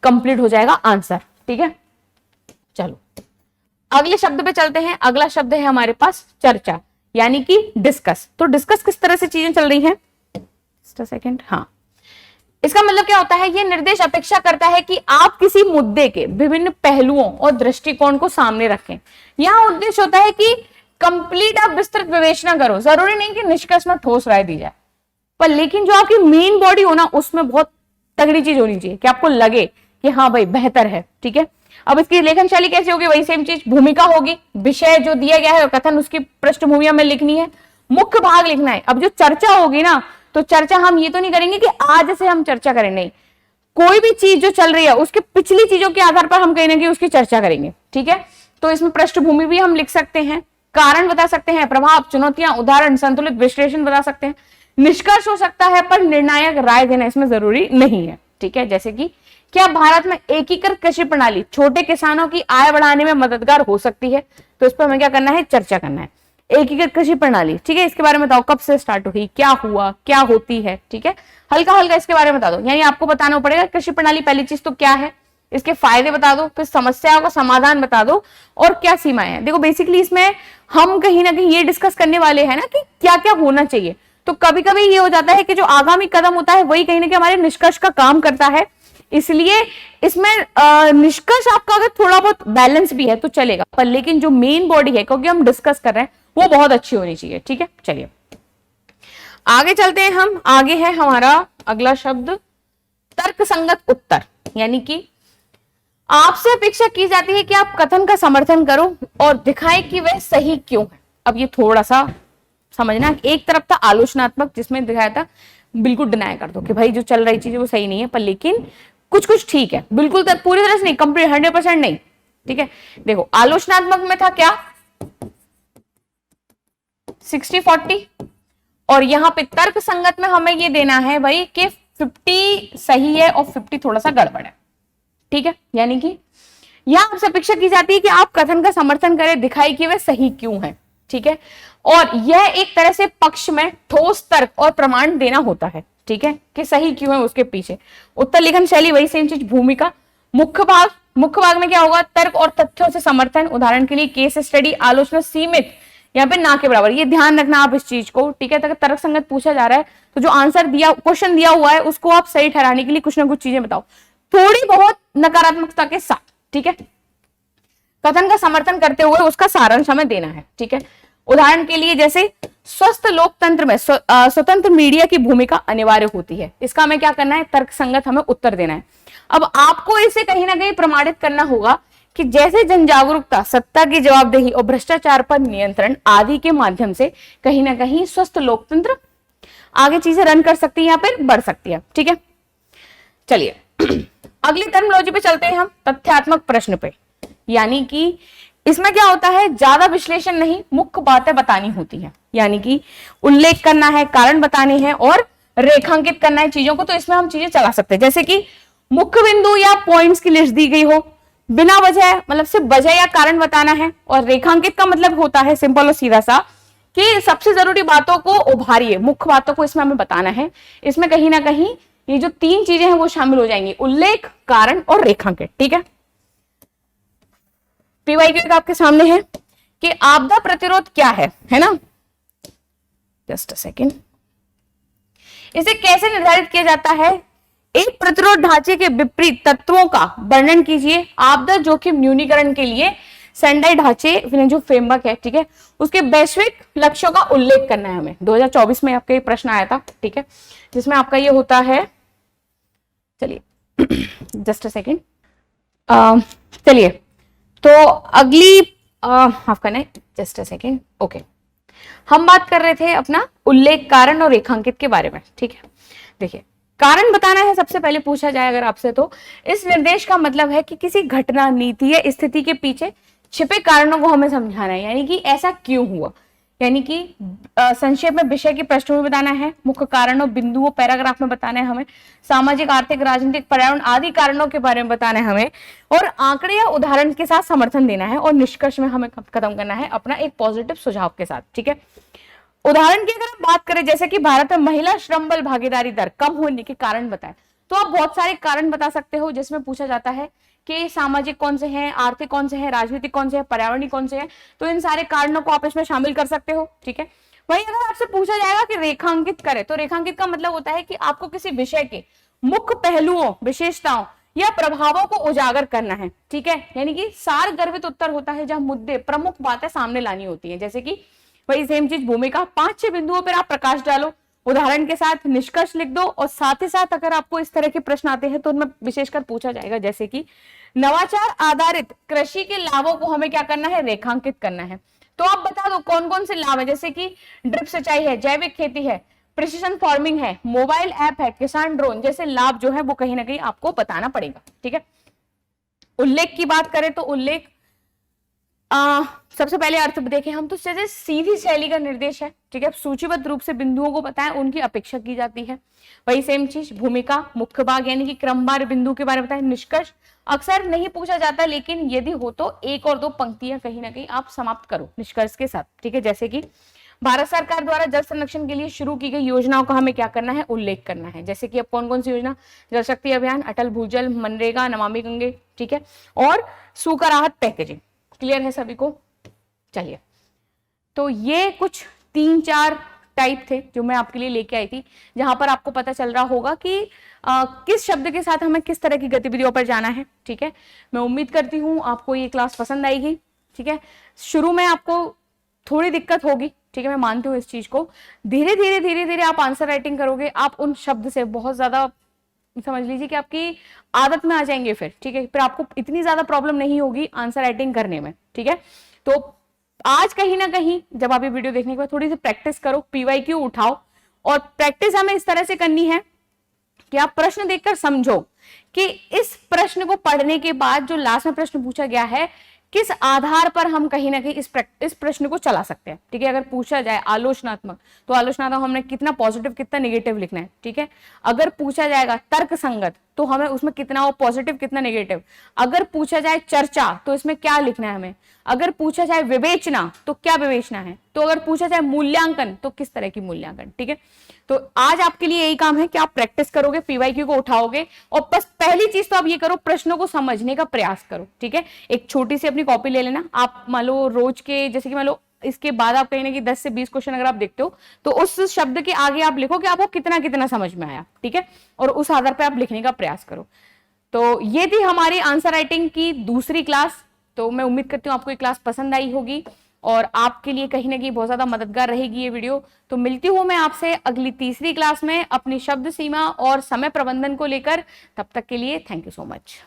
कंप्लीट हो जाएगा आंसर, ठीक है। चलो अगले शब्द पे चलते हैं। अगला शब्द है हमारे पास चर्चा, यानी कि डिस्कस। तो डिस्कस किस तरह से चीजें चल रही हैं, सेकेंड, हाँ, इसका मतलब क्या होता है, ये निर्देश अपेक्षा करता है कि आप किसी मुद्दे के विभिन्न पहलुओं और दृष्टिकोण को सामने रखें। यहां उद्देश्य होता है कि कंप्लीट आप विस्तृत विवेचना करो, जरूरी नहीं कि निष्कर्ष में ठोस राय दी जाए, पर लेकिन जो आपकी मेन बॉडी हो ना उसमें बहुत तगड़ी चीज होनी चाहिए कि आपको लगे कि हाँ भाई बेहतर है, ठीक है। अब इसकी लेखन शैली कैसी होगी, वही सेम चीज, भूमिका होगी, विषय जो दिया गया है कथन उसकी पृष्ठभूमि में लिखनी है, मुख्य भाग लिखना है। अब जो चर्चा होगी ना, तो चर्चा हम ये तो नहीं करेंगे कि आज से हम चर्चा करें, नहीं, कोई भी चीज जो चल रही है उसके पिछली चीजों के आधार पर हम कहीं ना कहीं उसकी चर्चा करेंगे, ठीक है। तो इसमें पृष्ठभूमि भी हम लिख सकते हैं, कारण बता सकते हैं, प्रभाव, चुनौतियां, उदाहरण, संतुलित विश्लेषण बता सकते हैं, निष्कर्ष हो सकता है, पर निर्णायक राय देना इसमें जरूरी नहीं है, ठीक है। जैसे कि क्या भारत में एकीकृत कृषि प्रणाली छोटे किसानों की आय बढ़ाने में मददगार हो सकती है, तो इस पर हमें क्या करना है, चर्चा करना है। एकीकृत कृषि प्रणाली, ठीक है, इसके बारे में बताओ, कब से स्टार्ट हुई, क्या हुआ, क्या होती है, ठीक है, हल्का हल्का इसके बारे में बता दो, यानी आपको बताना पड़ेगा कृषि प्रणाली पहली चीज तो क्या है, इसके फायदे बता दो, फिर समस्याओं का समाधान बता दो, और क्या सीमाएं हैं। देखो बेसिकली इसमें हम कहीं ना कहीं ये डिस्कस करने वाले हैं ना कि क्या क्या होना चाहिए, तो कभी कभी ये हो जाता है कि जो आगामी कदम होता है वही कहीं ना कहीं हमारे निष्कर्ष का काम करता है, इसलिए इसमें निष्कर्ष आपका अगर थोड़ा बहुत बैलेंस भी है तो चलेगा, पर लेकिन जो मेन बॉडी है क्योंकि हम डिस्कस कर रहे हैं वो बहुत अच्छी होनी चाहिए, ठीक है। चलिए आगे चलते हैं हम, आगे है हमारा अगला शब्द तर्कसंगत उत्तर, यानी कि आपसे अपेक्षा की जाती है कि आप कथन का समर्थन करो और दिखाएं कि वह सही क्यों है। अब ये थोड़ा सा समझना, एक तरफ था आलोचनात्मक जिसमें दिखाया था बिल्कुल डिनाई कर दो कि भाई जो चल रही चीज वो सही नहीं है, पर लेकिन कुछ कुछ ठीक है, बिल्कुल पूरी तरह से नहीं, कंप्लीट 100% नहीं, ठीक है। देखो आलोचनात्मक में था क्या 60-40, और यहां पे तर्क संगत में हमें ये देना है भाई कि 50 सही है और 50 थोड़ा सा गड़बड़ है, ठीक है। यानी कि यहां आपसे अपेक्षा की जाती है कि आप कथन का समर्थन करें, दिखाई कि वह सही क्यों है, ठीक है, और यह एक तरह से पक्ष में ठोस तर्क और प्रमाण देना होता है, ठीक है, कि सही क्यों है उसके पीछे। उत्तर लेखन शैली वही सेम चीज। भूमिका, मुख्य भाग में क्या होगा, तर्क और तथ्यों से समर्थन, उदाहरण के लिए केस स्टडी, आलोचना, सीमित, यहाँ पे ना के बराबर, ये ध्यान रखना आप इस चीज को, ठीक है। अगर तर्क संगत पूछा जा रहा है तो जो आंसर दिया, क्वेश्चन दिया हुआ है, उसको आप सही ठहराने के लिए कुछ ना कुछ चीजें बताओ, थोड़ी बहुत नकारात्मकता के साथ, ठीक है। कथन का समर्थन करते हुए उसका सारांश हमें देना है, ठीक है। उदाहरण के लिए जैसे स्वस्थ लोकतंत्र में स्वतंत्र मीडिया की भूमिका अनिवार्य होती है, इसका हमें क्या करना है, तर्क संगत हमें उत्तर देना है। अब आपको इसे कहीं ना कहीं प्रमाणित करना होगा कि जैसे जन जागरूकता, सत्ता की जवाबदेही और भ्रष्टाचार पर नियंत्रण आदि के माध्यम से कहीं ना कहीं स्वस्थ लोकतंत्र आगे चीजें रन कर सकती है या फिर बढ़ सकती है, ठीक है। चलिए अगली टर्मिनोलॉजी पे चलते हैं हम, तथ्यात्मक प्रश्न पे। यानी कि इसमें क्या होता है, ज्यादा विश्लेषण नहीं, मुख्य बातें बतानी होती है, यानी कि उल्लेख करना है, कारण बताने हैं और रेखांकित करना है चीजों को। तो इसमें हम चीजें चला सकते हैं, जैसे कि मुख्य बिंदु या पॉइंट्स की लिस्ट दी गई हो, बिना वजह, मतलब सिर्फ वजह या कारण बताना है, और रेखांकित का मतलब होता है सिंपल और सीधा सा कि सबसे जरूरी बातों को उभारिए, मुख्य बातों को इसमें हमें बताना है। इसमें कहीं ना कहीं ये जो तीन चीजें हैं वो शामिल हो जाएंगी, उल्लेख, कारण और रेखांकित, ठीक है। पीवाईक्यू आपके सामने है कि आपदा प्रतिरोध क्या है ना, जस्ट अ सेकेंड। इसे कैसे निर्धारित किया जाता है, एक प्रतिरोध ढांचे के विपरीत तत्वों का वर्णन कीजिए, आपदा जोखिम न्यूनीकरण के लिए सेंडाई ढांचे जो फ्रेमवर्क है, ठीक है, उसके वैश्विक लक्ष्यों का उल्लेख करना है हमें। 2024 में आपका ये प्रश्न आया था, ठीक है, जिसमें आपका ये होता है, चलिए जस्ट अ सेकेंड, चलिए तो अगली माफ करना, जस्ट अ सेकेंड, ओके, हम बात कर रहे थे अपना उल्लेख, कारण और रेखांकित के बारे में, ठीक है। देखिए कारण बताना है, सबसे पहले पूछा जाए अगर आपसे तो इस निर्देश का मतलब है कि किसी घटना, नीति या स्थिति के पीछे छिपे कारणों को हमें समझाना है, यानी कि ऐसा क्यों हुआ, यानी कि संक्षेप में विषय की पृष्ठभूमि बताना है, मुख्य कारणों बिंदुओं पैराग्राफ में बताना है हमें, सामाजिक, आर्थिक, राजनीतिक, पर्यावरण आदि कारणों के बारे में बताना है हमें, और आंकड़े या उदाहरण के साथ समर्थन देना है, और निष्कर्ष में हमें खत्म करना है अपना एक पॉजिटिव सुझाव के साथ, ठीक है। उदाहरण की अगर हम बात करें, जैसे कि भारत में महिला श्रम बल भागीदारी दर कम होने के कारण बताएं, तो आप बहुत सारे कारण बता सकते हो, जिसमें पूछा जाता है कि सामाजिक कौन से हैं, आर्थिक कौन से हैं, राजनीतिक कौन से हैं, पर्यावरणीय कौन से हैं, तो इन सारे कारणों को आप इसमें शामिल कर सकते हो, ठीक है। वहीं अगर आपसे पूछा जाएगा कि रेखांकित करें, तो रेखांकित का मतलब होता है कि आपको किसी विषय के मुख्य पहलुओं, विशेषताओं या प्रभावों को उजागर करना है, ठीक है, यानी कि सार गर्भित उत्तर होता है जहां मुद्दे, प्रमुख बातें सामने लानी होती है। जैसे कि वही सेम चीज भूमिका, 5-6 बिंदुओं पर आप प्रकाश डालो, उदाहरण के साथ निष्कर्ष लिख दो, और साथ ही साथ अगर आपको इस तरह के प्रश्न आते हैं तो उनमें विशेषकर पूछा जाएगा, जैसे कि नवाचार आधारित कृषि के लाभों को हमें क्या करना है, रेखांकित करना है। तो आप बता दो कौन कौन से लाभ है, जैसे कि ड्रिप सिंचाई है, जैविक खेती है, प्रिसिजन फार्मिंग है, मोबाइल ऐप है, किसान ड्रोन, जैसे लाभ जो है वो कहीं ना कहीं आपको बताना पड़ेगा, ठीक है। उल्लेख की बात करें तो उल्लेख सबसे पहले अर्थ देखें हम तो जैसे सीधी शैली का निर्देश है, ठीक है, सूचीबद्ध रूप से बिंदुओं को बताएं, उनकी अपेक्षा की जाती है। वही सेम चीज भूमिका, मुख्य भाग यानी कि क्रमवार बिंदु के बारे में बताएं। निष्कर्ष अक्सर नहीं पूछा जाता, लेकिन यदि हो तो 1 और 2 पंक्तियां कहीं ना कहीं आप समाप्त करो निष्कर्ष के साथ, ठीक है। जैसे कि भारत सरकार द्वारा जल संरक्षण के लिए शुरू की गई योजनाओं का हमें क्या करना है, उल्लेख करना है। जैसे कि अब कौन कौन सी योजना, जल शक्ति अभियान, अटल भूजल, मनरेगा, नमामि गंगे, ठीक है, और सूखा राहत पैकेजिंग। क्लियर है सभी को? चलिए, तो ये कुछ 3-4 टाइप थे जो मैं आपके लिए लेके आई थी, जहां पर आपको पता चल रहा होगा कि किस शब्द के साथ हमें किस तरह की गतिविधियों पर जाना है, ठीक है। मैं उम्मीद करती हूँ आपको ये क्लास पसंद आएगी, ठीक है। शुरू में आपको थोड़ी दिक्कत होगी, ठीक है, मैं मानती हूँ इस चीज को। धीरे धीरे आप आंसर राइटिंग करोगे, आप उन शब्द से बहुत ज्यादा समझ लीजिए कि आपकी आदत में आ जाएंगे फिर, ठीक है, फिर आपको इतनी ज्यादा प्रॉब्लम नहीं होगी आंसर राइटिंग करने में, ठीक है। तो आज कहीं ना कहीं जब आप ये वीडियो देखने के बाद थोड़ी सी प्रैक्टिस करो, पीवाईक्यू उठाओ, और प्रैक्टिस हमें इस तरह से करनी है कि आप प्रश्न देखकर समझो कि इस प्रश्न को पढ़ने के बाद जो लास्ट में प्रश्न पूछा गया है, किस आधार पर हम कहीं ना कहीं इस प्रश्न को चला सकते हैं, ठीक है। अगर पूछा जाए आलोचनात्मक, तो आलोचनात्मक हमने कितना पॉजिटिव कितना नेगेटिव लिखना है, ठीक है। अगर पूछा जाएगा तर्क संगत, तो हमें उसमें कितना वो पॉजिटिव कितना नेगेटिव। अगर पूछा जाए चर्चा, तो इसमें क्या लिखना है हमें। अगर पूछा जाए विवेचना, तो क्या विवेचना है। तो अगर पूछा जाए मूल्यांकन, तो किस तरह की मूल्यांकन, ठीक है। तो आज आपके लिए यही काम है कि आप प्रैक्टिस करोगे, पीवाईक्यू को उठाओगे, और बस पहली चीज तो आप ये करो, प्रश्नों को समझने का प्रयास करो, ठीक है। एक छोटी सी अपनी कॉपी ले लेना, आप मान लो रोज के, जैसे कि मान लो इसके बाद आप कहीं ना कहीं 10 से 20 क्वेश्चन अगर आप देखते हो, तो उस शब्द के आगे आप लिखो कि आपको कितना कितना समझ में आया, ठीक है, और उस आधार पर आप लिखने का प्रयास करो। तो ये थी हमारी आंसर राइटिंग की दूसरी क्लास। तो मैं उम्मीद करती हूँ आपको ये क्लास पसंद आई होगी और आपके लिए कहीं ना कहीं बहुत ज्यादा मददगार रहेगी ये वीडियो। तो मिलती हूं मैं आपसे अगली तीसरी क्लास में अपनी शब्द सीमा और समय प्रबंधन को लेकर। तब तक के लिए थैंक यू सो मच।